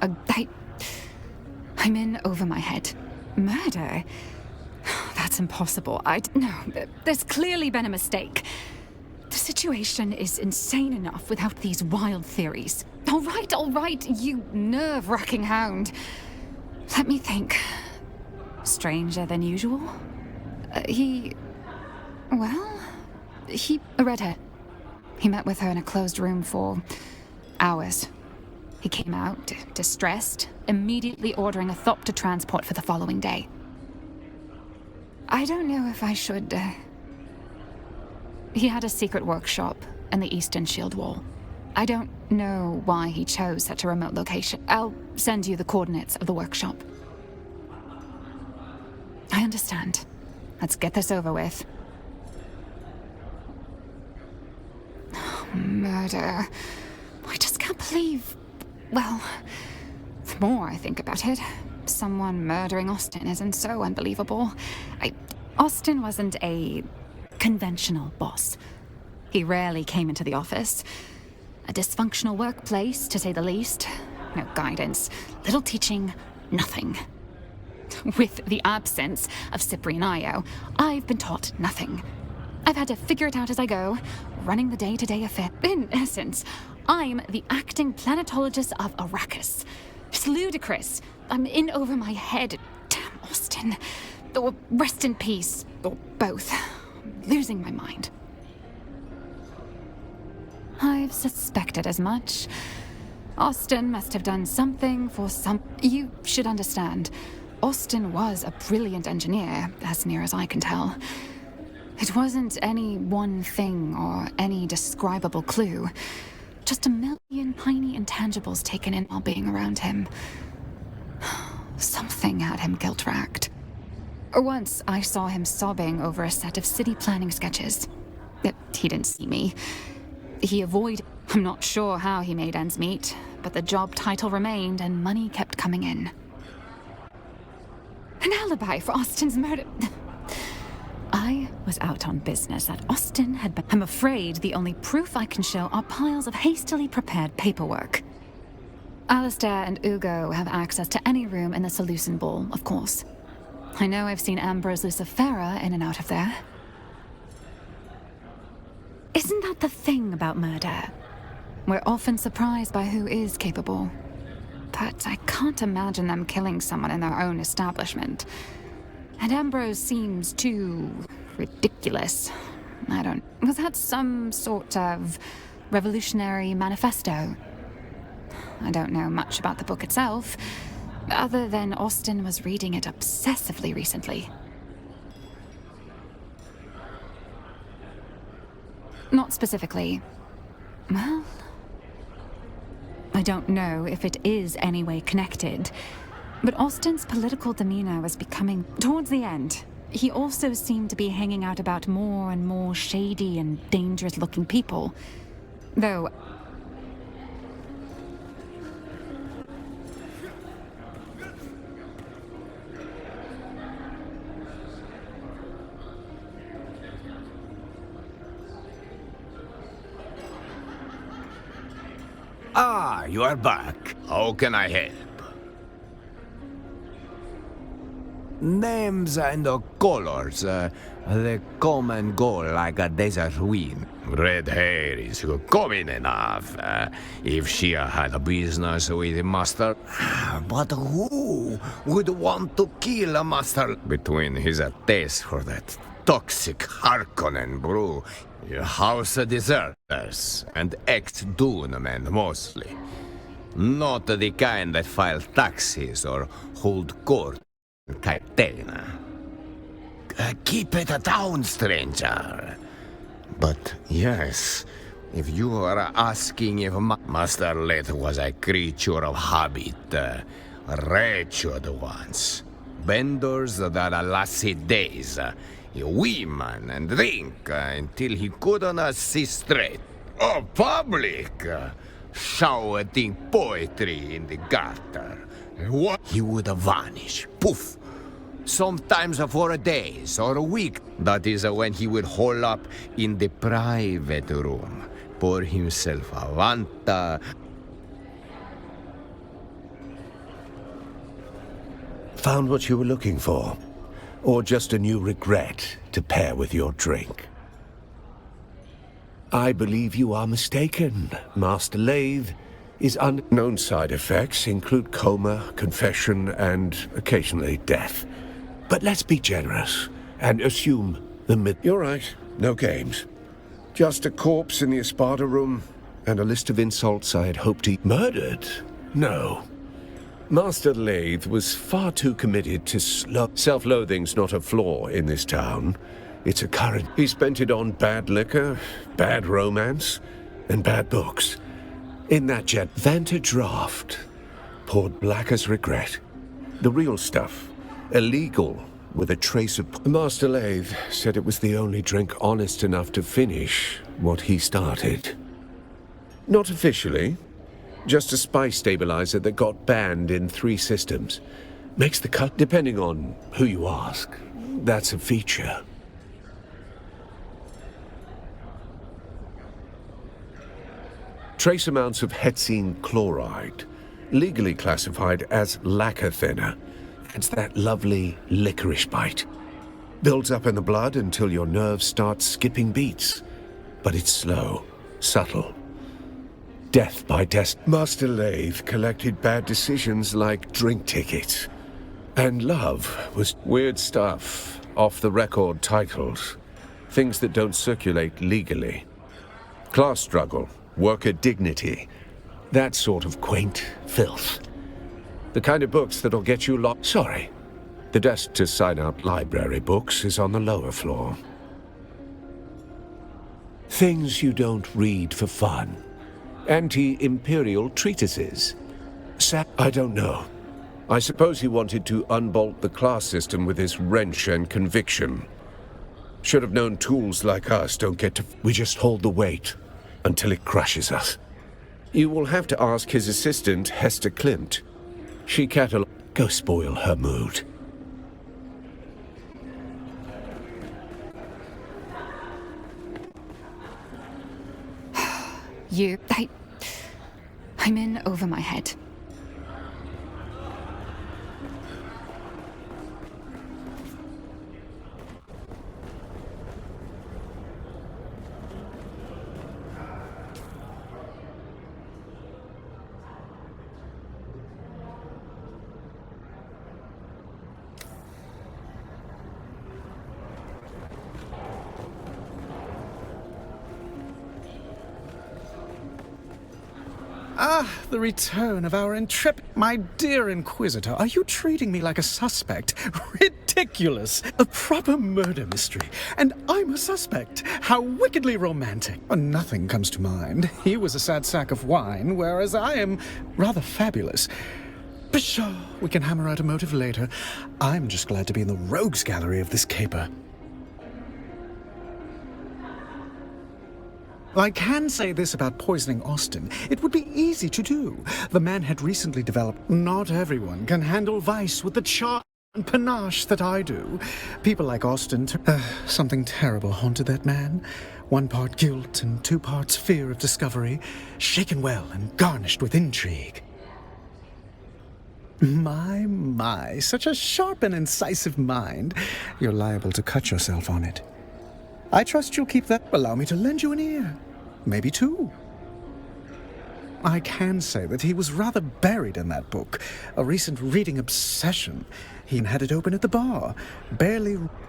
I'm in over my head. Murder? That's impossible. No, there's clearly been a mistake. The situation is insane enough without these wild theories. All right, you nerve-wracking hound. Let me think. Stranger than usual? He a redhead. He met with her in a closed room for hours. He came out, distressed, immediately ordering a Thopter transport for the following day. I don't know if I should... He had a secret workshop in the eastern shield wall. I don't know why he chose such a remote location. I'll send you the coordinates of the workshop. I understand. Let's get this over with. Murder. I just can't believe... Well, the more I think about it, someone murdering Austin isn't so unbelievable. Austin wasn't a conventional boss. He rarely came into the office. A dysfunctional workplace, to say the least. No guidance, little teaching, nothing. With the absence of Cyprian Io, I've been taught nothing. I've had to figure it out as I go, running the day-to-day affair. In essence, I'm the acting planetologist of Arrakis. It's ludicrous. I'm in over my head. Damn Austin. Or rest in peace. Or both. I'm losing my mind. I've suspected as much. Austin must have done something for some... You should understand. Austin was a brilliant engineer, as near as I can tell. It wasn't any one thing or any describable clue. Just a million tiny intangibles taken in while being around him. Something had him guilt-racked. Once I saw him sobbing over a set of city planning sketches. He didn't see me. He avoided... I'm not sure how he made ends meet, but the job title remained and money kept coming in. An alibi for Austin's murder... I was out on business that Austin had been... I'm afraid the only proof I can show are piles of hastily prepared paperwork. Alistair and Ugo have access to any room in the Seleucid Ball, of course. I know I've seen Ambrose Lucifera in and out of there. Isn't that the thing about murder? We're often surprised by who is capable. But I can't imagine them killing someone in their own establishment. And Ambrose seems too ridiculous. Was that some sort of revolutionary manifesto? I don't know much about the book itself, other than Austin was reading it obsessively recently. Not specifically. Well, I don't know if it is any way connected. But Austin's political demeanor was becoming... Towards the end, he also seemed to be hanging out about more and more shady and dangerous-looking people. Though... you are back. How can I help? Names and colors, they come and go like a desert wind. Red hair is common enough. If she had a business with Master... But who would want to kill a Master? Between his taste for that toxic Harkonnen brew, house deserters, and ex-Dune men mostly. Not the kind that file taxes or hold court. Captain. Keep it down, stranger. But yes, if you are asking if Master Leth was a creature of habit, wretched ones, benders that lasted days, women and drink until he couldn't see straight. Oh, public! Shouting poetry in the gutter. What? He would vanish. Poof. Sometimes for days or a week. That is when he would hole up in the private room. Pour himself a Vanta. Found what you were looking for? Or just a new regret to pair with your drink? I believe you are mistaken, Master Lathe. His unknown side effects include coma, confession, and occasionally death. But let's be generous and assume the mid... You're right, no games. Just a corpse in the Espada room and a list of insults I had hoped he... Murdered? No. Master Lathe was far too committed to Self-loathing's not a flaw in this town. It's a current... He spent it on bad liquor, bad romance, and bad books. In that jet, Vanta draft poured black as regret. The real stuff, illegal, with a trace of... Master Lathe said it was the only drink honest enough to finish what he started. Not officially, just a spice stabilizer that got banned in 3 systems. Makes the cut, depending on who you ask. That's a feature. Trace amounts of hexene chloride, legally classified as lacquer thinner. It's that lovely licorice bite. Builds up in the blood until your nerves start skipping beats. But it's slow, subtle. Death by Master Lathe collected bad decisions like drink tickets. And love was weird stuff, off-the-record titles. Things that don't circulate legally. Class struggle. Worker dignity. That sort of quaint filth. The kind of books that'll get you locked. Sorry. The desk to sign out library books is on the lower floor. Things you don't read for fun. Anti-imperial treatises. I don't know. I suppose he wanted to unbolt the class system with his wrench and conviction. Should have known tools like us don't get to... We just hold the weight until it crushes us. You will have to ask his assistant, Hester Klimt. She cataloged... Go spoil her mood. I'm in over my head. Ah, the return of our intrepid... My dear Inquisitor, are you treating me like a suspect? Ridiculous! A proper murder mystery. And I'm a suspect. How wickedly romantic. Oh, nothing comes to mind. He was a sad sack of wine, whereas I am rather fabulous. Pshaw, we can hammer out a motive later. I'm just glad to be in the rogues gallery of this caper. I can say this about poisoning Austin. It would be easy to do. The man had recently developed... Not everyone can handle vice with the and panache that I do. People like Austin, something terrible haunted that man. 1 part guilt and 2 parts fear of discovery, shaken well and garnished with intrigue. My, such a sharp and incisive mind. You're liable to cut yourself on it. I trust you'll keep that. Allow me to lend you an ear. Maybe 2. I can say that he was rather buried in that book, a recent reading obsession. He had it open at the bar.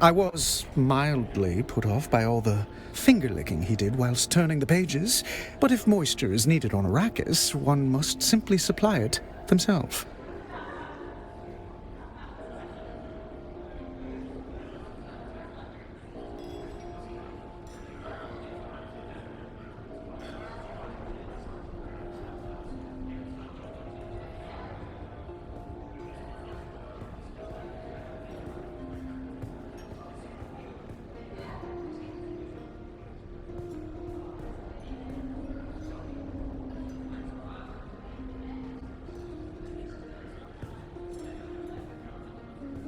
I was mildly put off by all the finger-licking he did whilst turning the pages, but if moisture is needed on Arrakis, one must simply supply it themselves.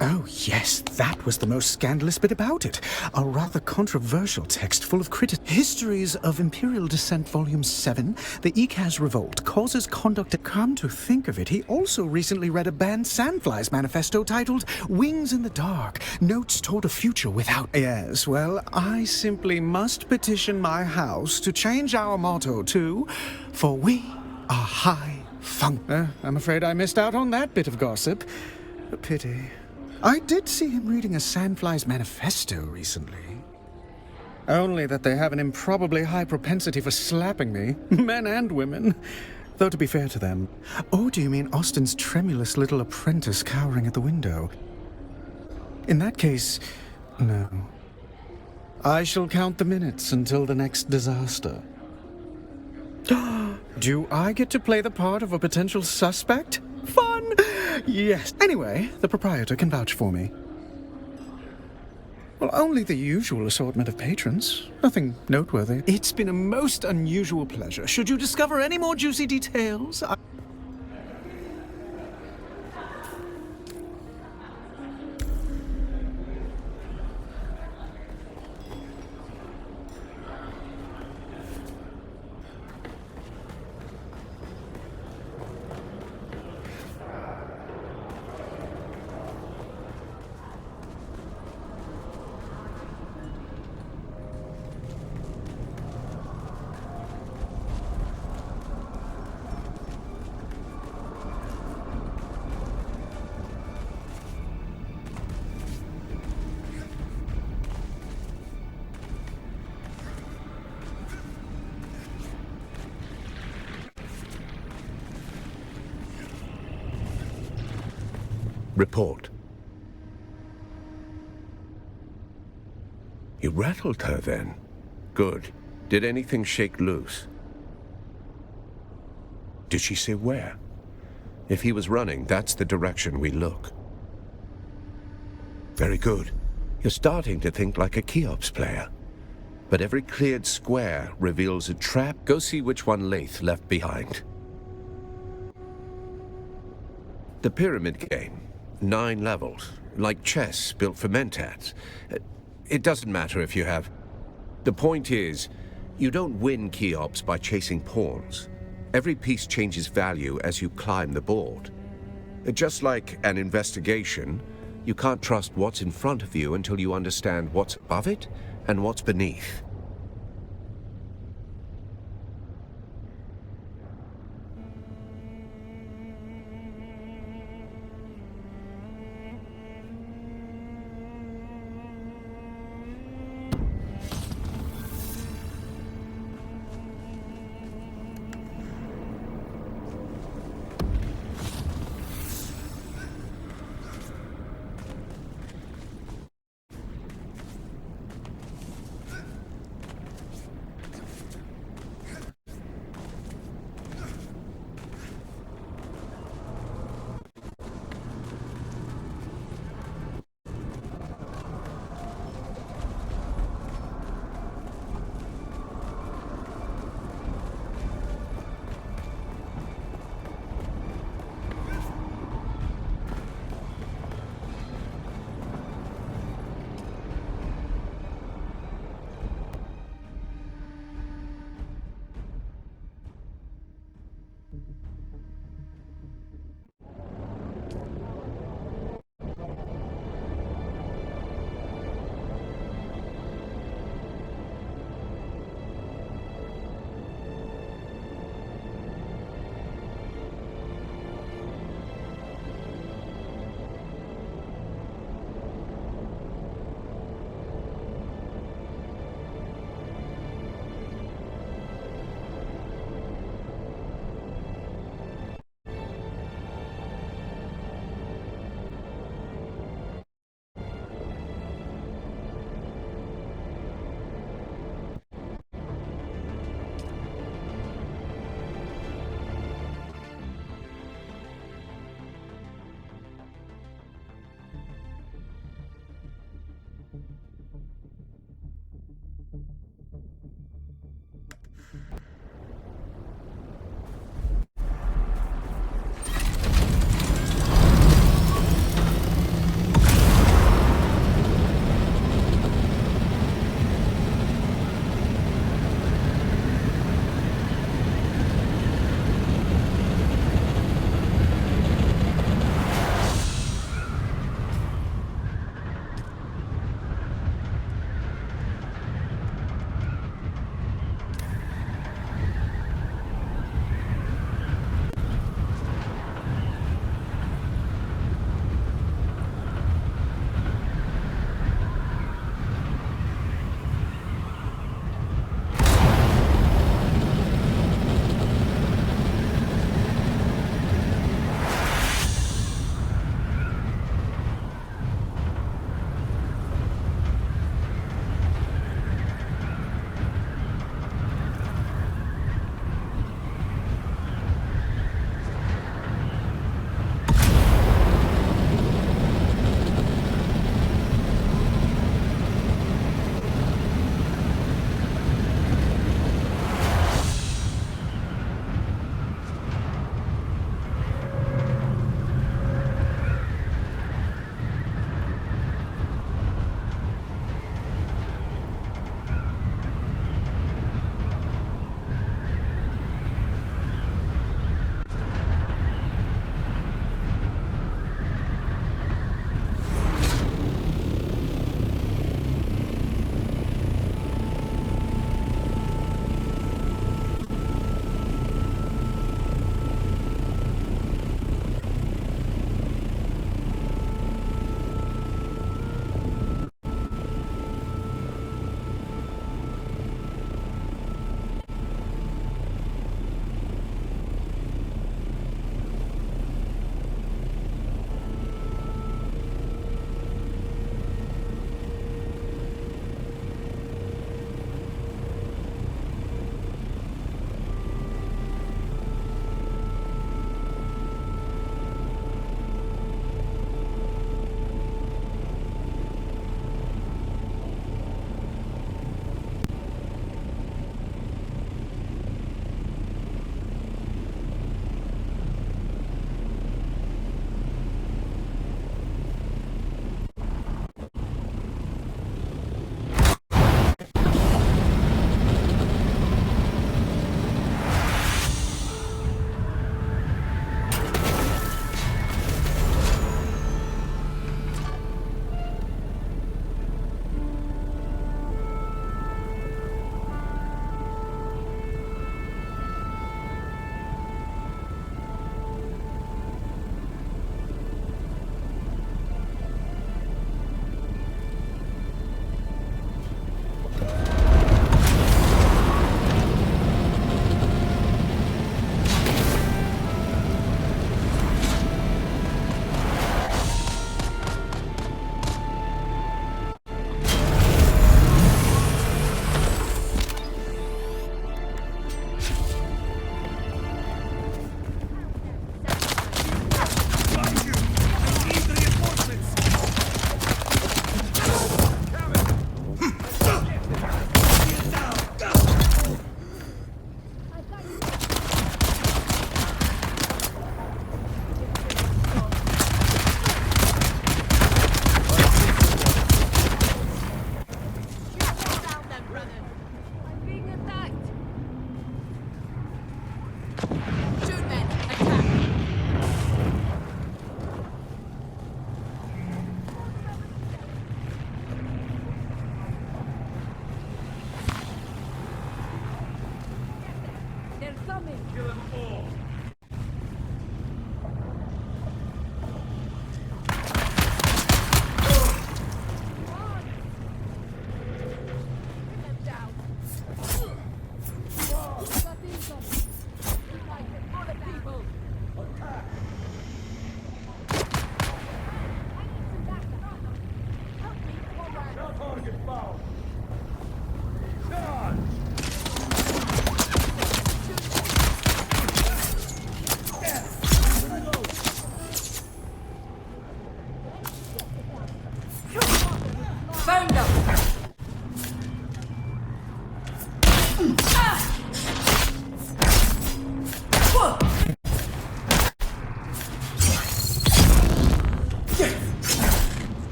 Oh, yes, that was the most scandalous bit about it. A rather controversial text full of Histories of Imperial Descent, Volume 7, The Ikaz Revolt Causes Conduct to Come to think of it, he also recently read a banned Sandflies manifesto titled Wings in the Dark, Notes Toward a Future Without... Yes, well, I simply must petition my house to change our motto to, For We Are High Funk. I'm afraid I missed out on that bit of gossip. A pity. I did see him reading a Sandflies manifesto recently. Only that they have an improbably high propensity for slapping me, men and women. Though to be fair to them. Or do you mean Austin's tremulous little apprentice cowering at the window? In that case, no. I shall count the minutes until the next disaster. Do I get to play the part of a potential suspect? Fun! Yes. Anyway, the proprietor can vouch for me. Well, only the usual assortment of patrons. Nothing noteworthy. It's been a most unusual pleasure. Should you discover any more juicy details, Report. You rattled her then? Good. Did anything shake loose? Did she say where? If he was running, that's the direction we look. Very good. You're starting to think like a Cheops player. But every cleared square reveals a trap. Go see which one Lath left behind. The pyramid game. 9 levels. Like chess built for mentats. It doesn't matter if you have... The point is, you don't win Cheops by chasing pawns. Every piece changes value as you climb the board. Just like an investigation, you can't trust what's in front of you until you understand what's above it and what's beneath.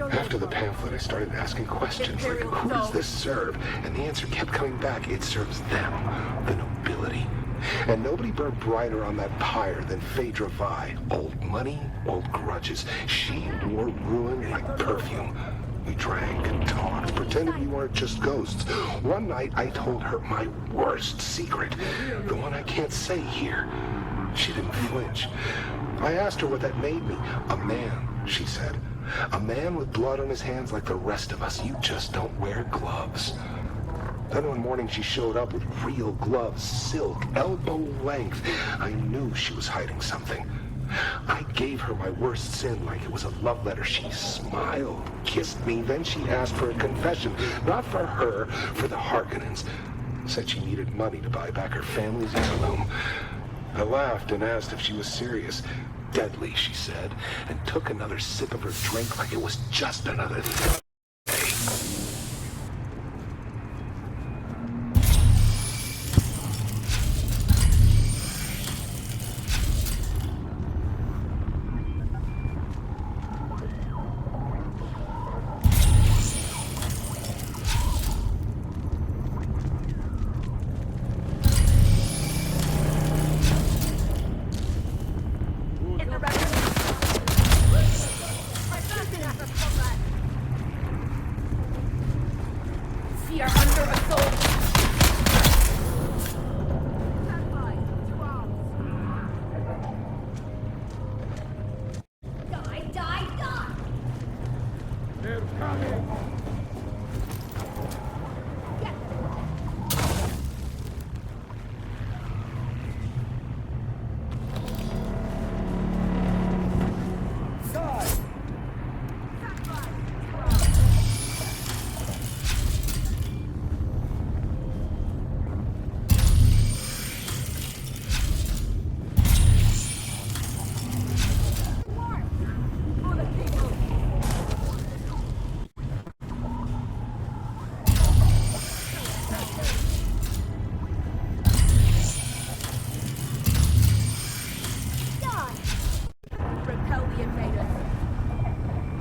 After the pamphlet, I started asking questions like, who does this serve? And the answer kept coming back, it serves them, the nobility. And nobody burned brighter on that pyre than Phaedra Vi. Old money, old grudges. She wore ruin like perfume. We drank and talked, pretended we weren't just ghosts. One night, I told her my worst secret, the one I can't say here. She didn't flinch. I asked her what that made me. A man, she said. A man with blood on his hands like the rest of us. You just don't wear gloves. Then one morning she showed up with real gloves, silk, elbow length. I knew she was hiding something. I gave her my worst sin like it was a love letter. She smiled, kissed me, then she asked for a confession. Not for her, for the Harkonnens. Said she needed money to buy back her family's heirloom. I laughed and asked if she was serious. Deadly, she said, and took another sip of her drink like it was just another thing.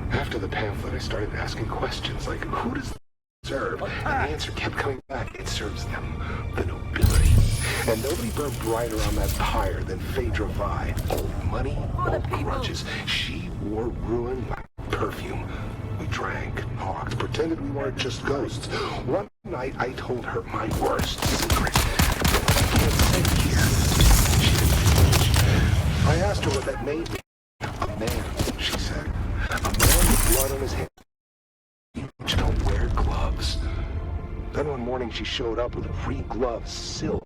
After the pamphlet, I started asking questions like, who does this serve? And the answer kept coming back, it serves them, the nobility. And nobody burned brighter on that pyre than Phaedra Vi. Old money, old grudges. She wore ruin like perfume. We drank, talked, pretended we weren't just ghosts. One night, I told her my worst secret. The one I can't say here. She didn't flinch. I asked her what that made me. A man, she said. A man with blood on his hands. You just don't wear gloves. Then one morning she showed up with free gloves, silk.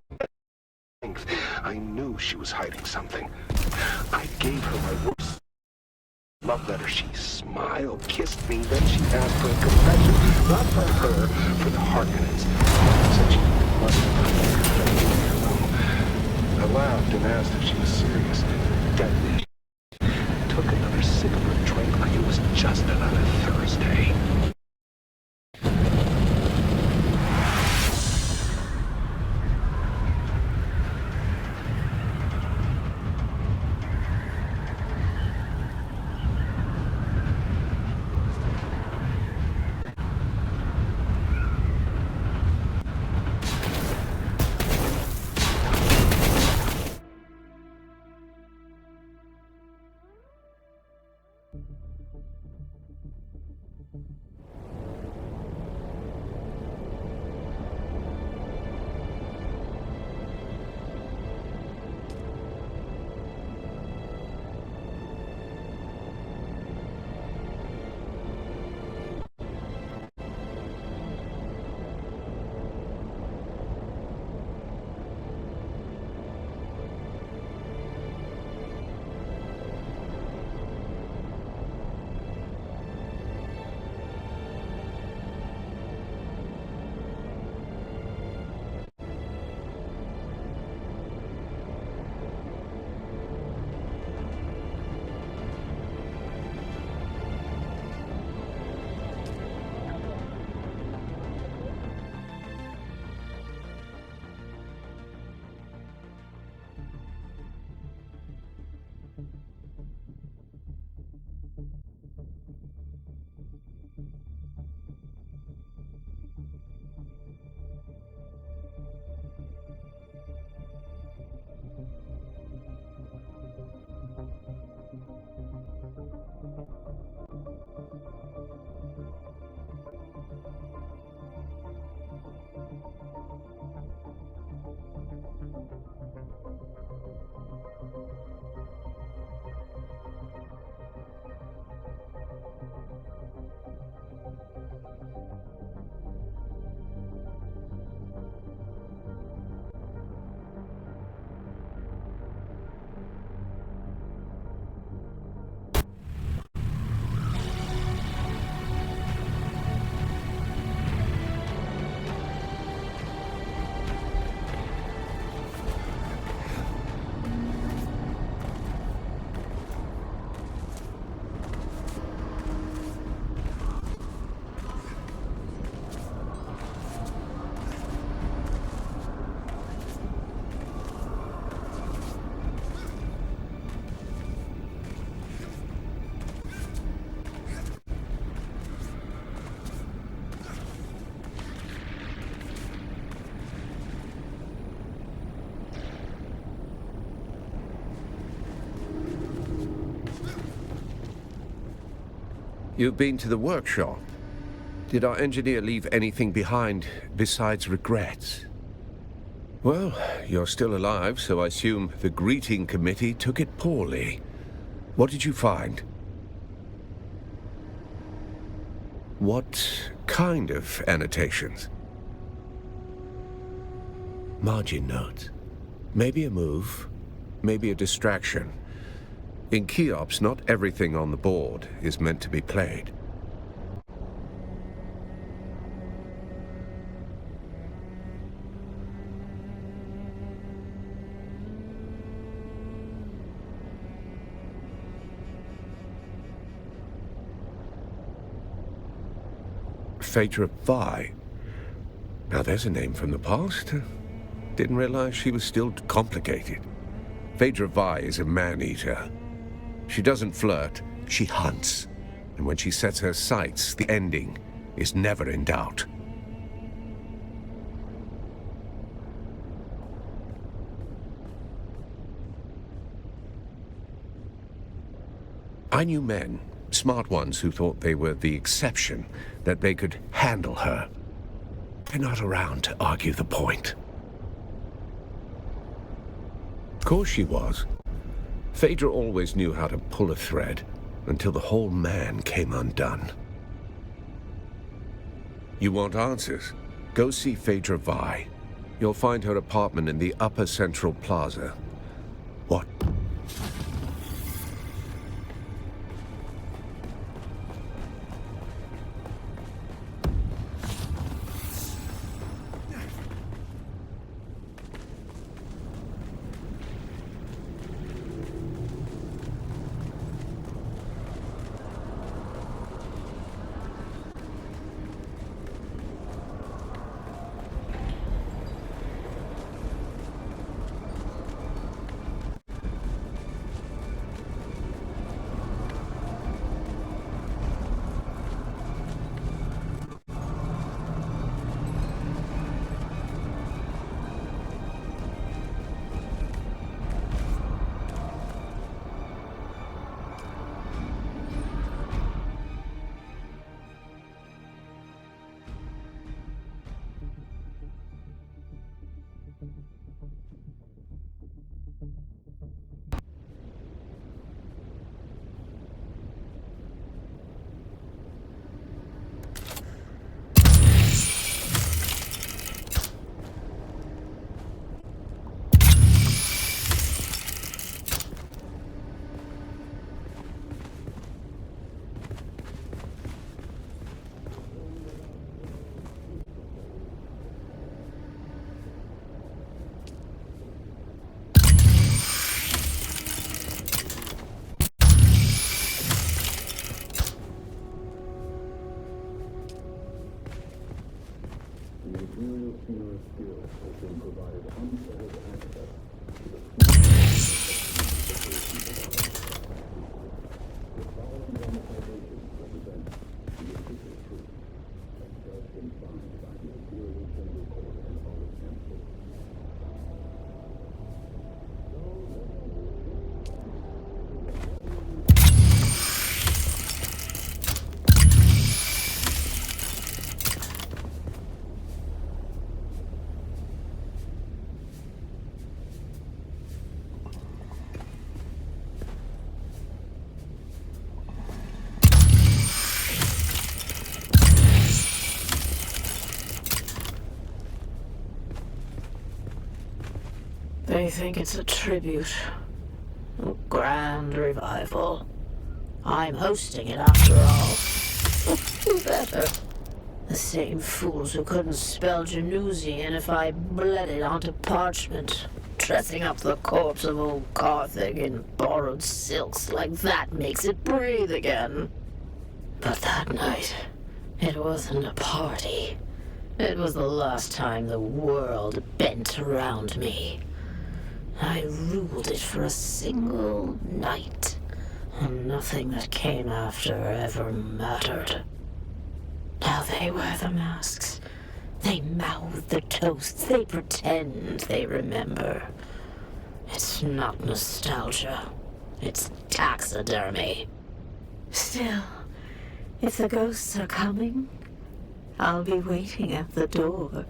I knew she was hiding something. I gave her my worst love letter. She smiled, kissed me, then she asked for a confession. Not for her, for the Harkonnens. Said she needed money to buy back her family's heirloom. I laughed and asked if she was serious. Deadly. Took another sip of her drink like it was just another Thursday. You've been to the workshop. Did our engineer leave anything behind besides regrets? Well, you're still alive, so I assume the greeting committee took it poorly. What did you find? What kind of annotations? Margin notes. Maybe a move, maybe a distraction. In Keops, not everything on the board is meant to be played. Phaedra Vi. Now there's a name from the past. Didn't realize she was still complicated. Phaedra Vi is a man-eater. She doesn't flirt, she hunts. And when she sets her sights, the ending is never in doubt. I knew men, smart ones who thought they were the exception, that they could handle her. They're not around to argue the point. Of course she was. Phaedra always knew how to pull a thread, until the whole man came undone. You want answers? Go see Phaedra Vi. You'll find her apartment in the Upper Central Plaza. What? They think it's a tribute. A grand revival. I'm hosting it after all. Who better? The same fools who couldn't spell Genusian if I bled it onto parchment. Dressing up the corpse of old Carthage in borrowed silks like that makes it breathe again. But that night, it wasn't a party. It was the last time the world bent around me. I ruled it for a single night, and nothing that came after ever mattered. Now they wear the masks. They mouth the toasts. They pretend they remember. It's not nostalgia. It's taxidermy. Still, if the ghosts are coming, I'll be waiting at the door.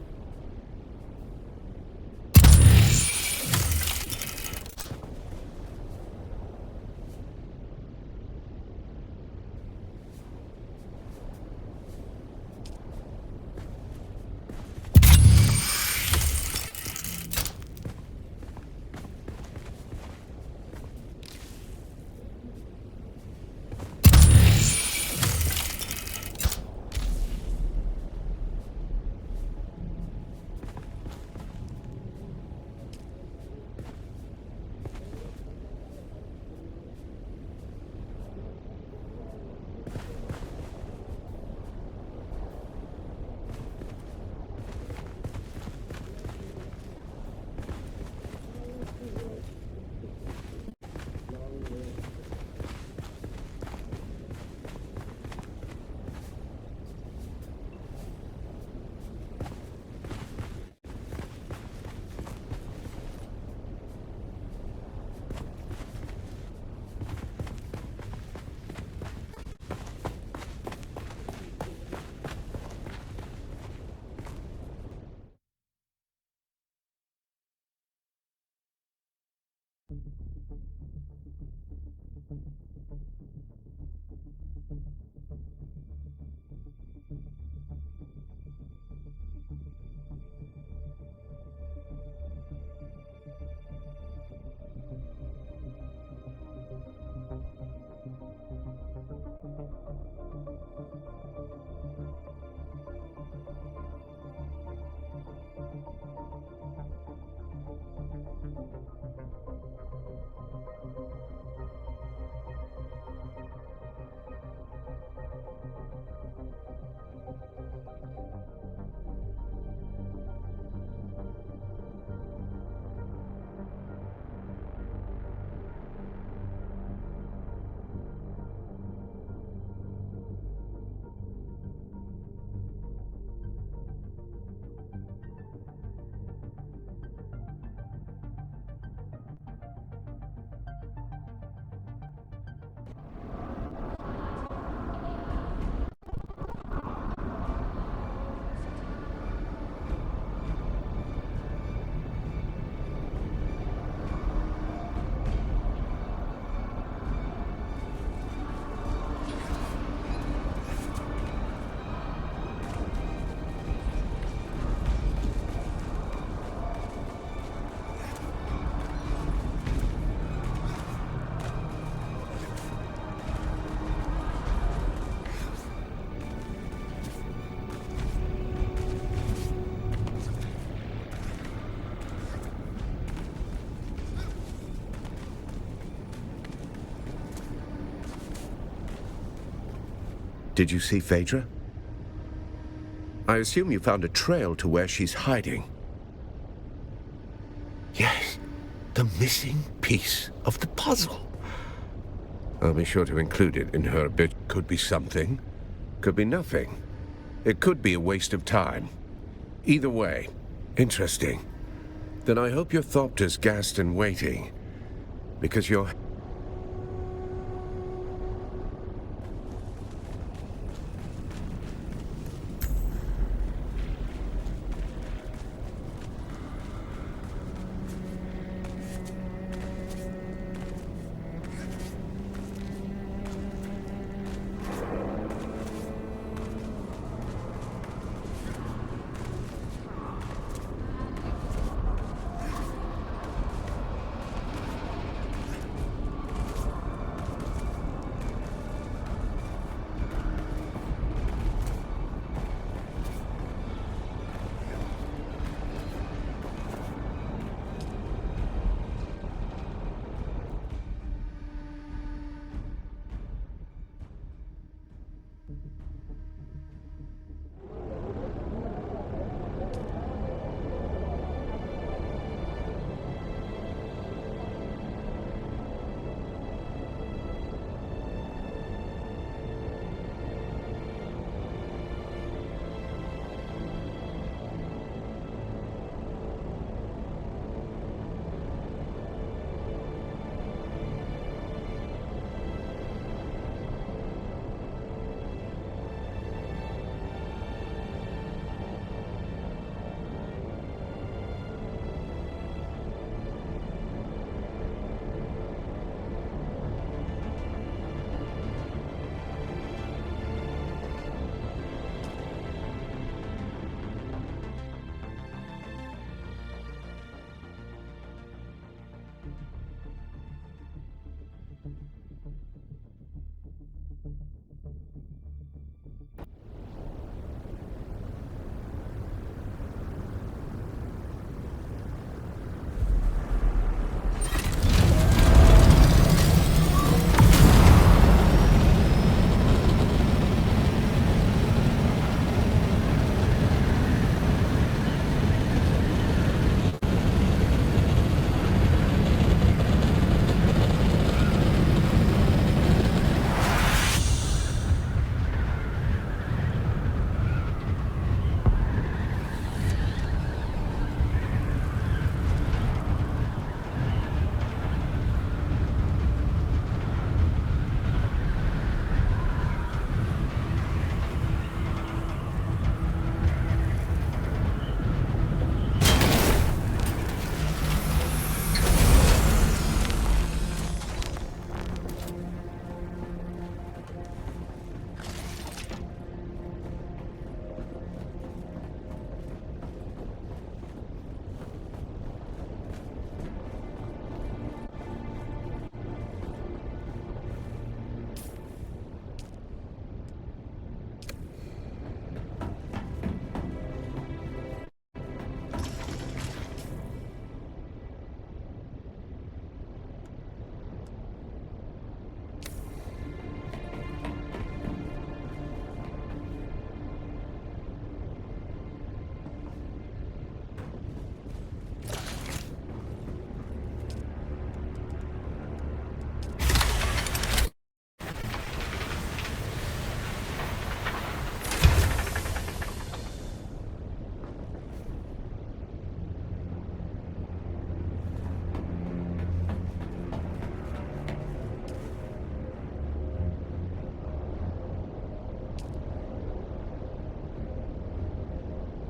Did you see Phaedra? I assume you found a trail to where she's hiding. Yes, the missing piece of the puzzle. I'll be sure to include it in her bit. Could be something, could be nothing. It could be a waste of time. Either way, interesting. Then I hope your Thopter's gassed and waiting, because you're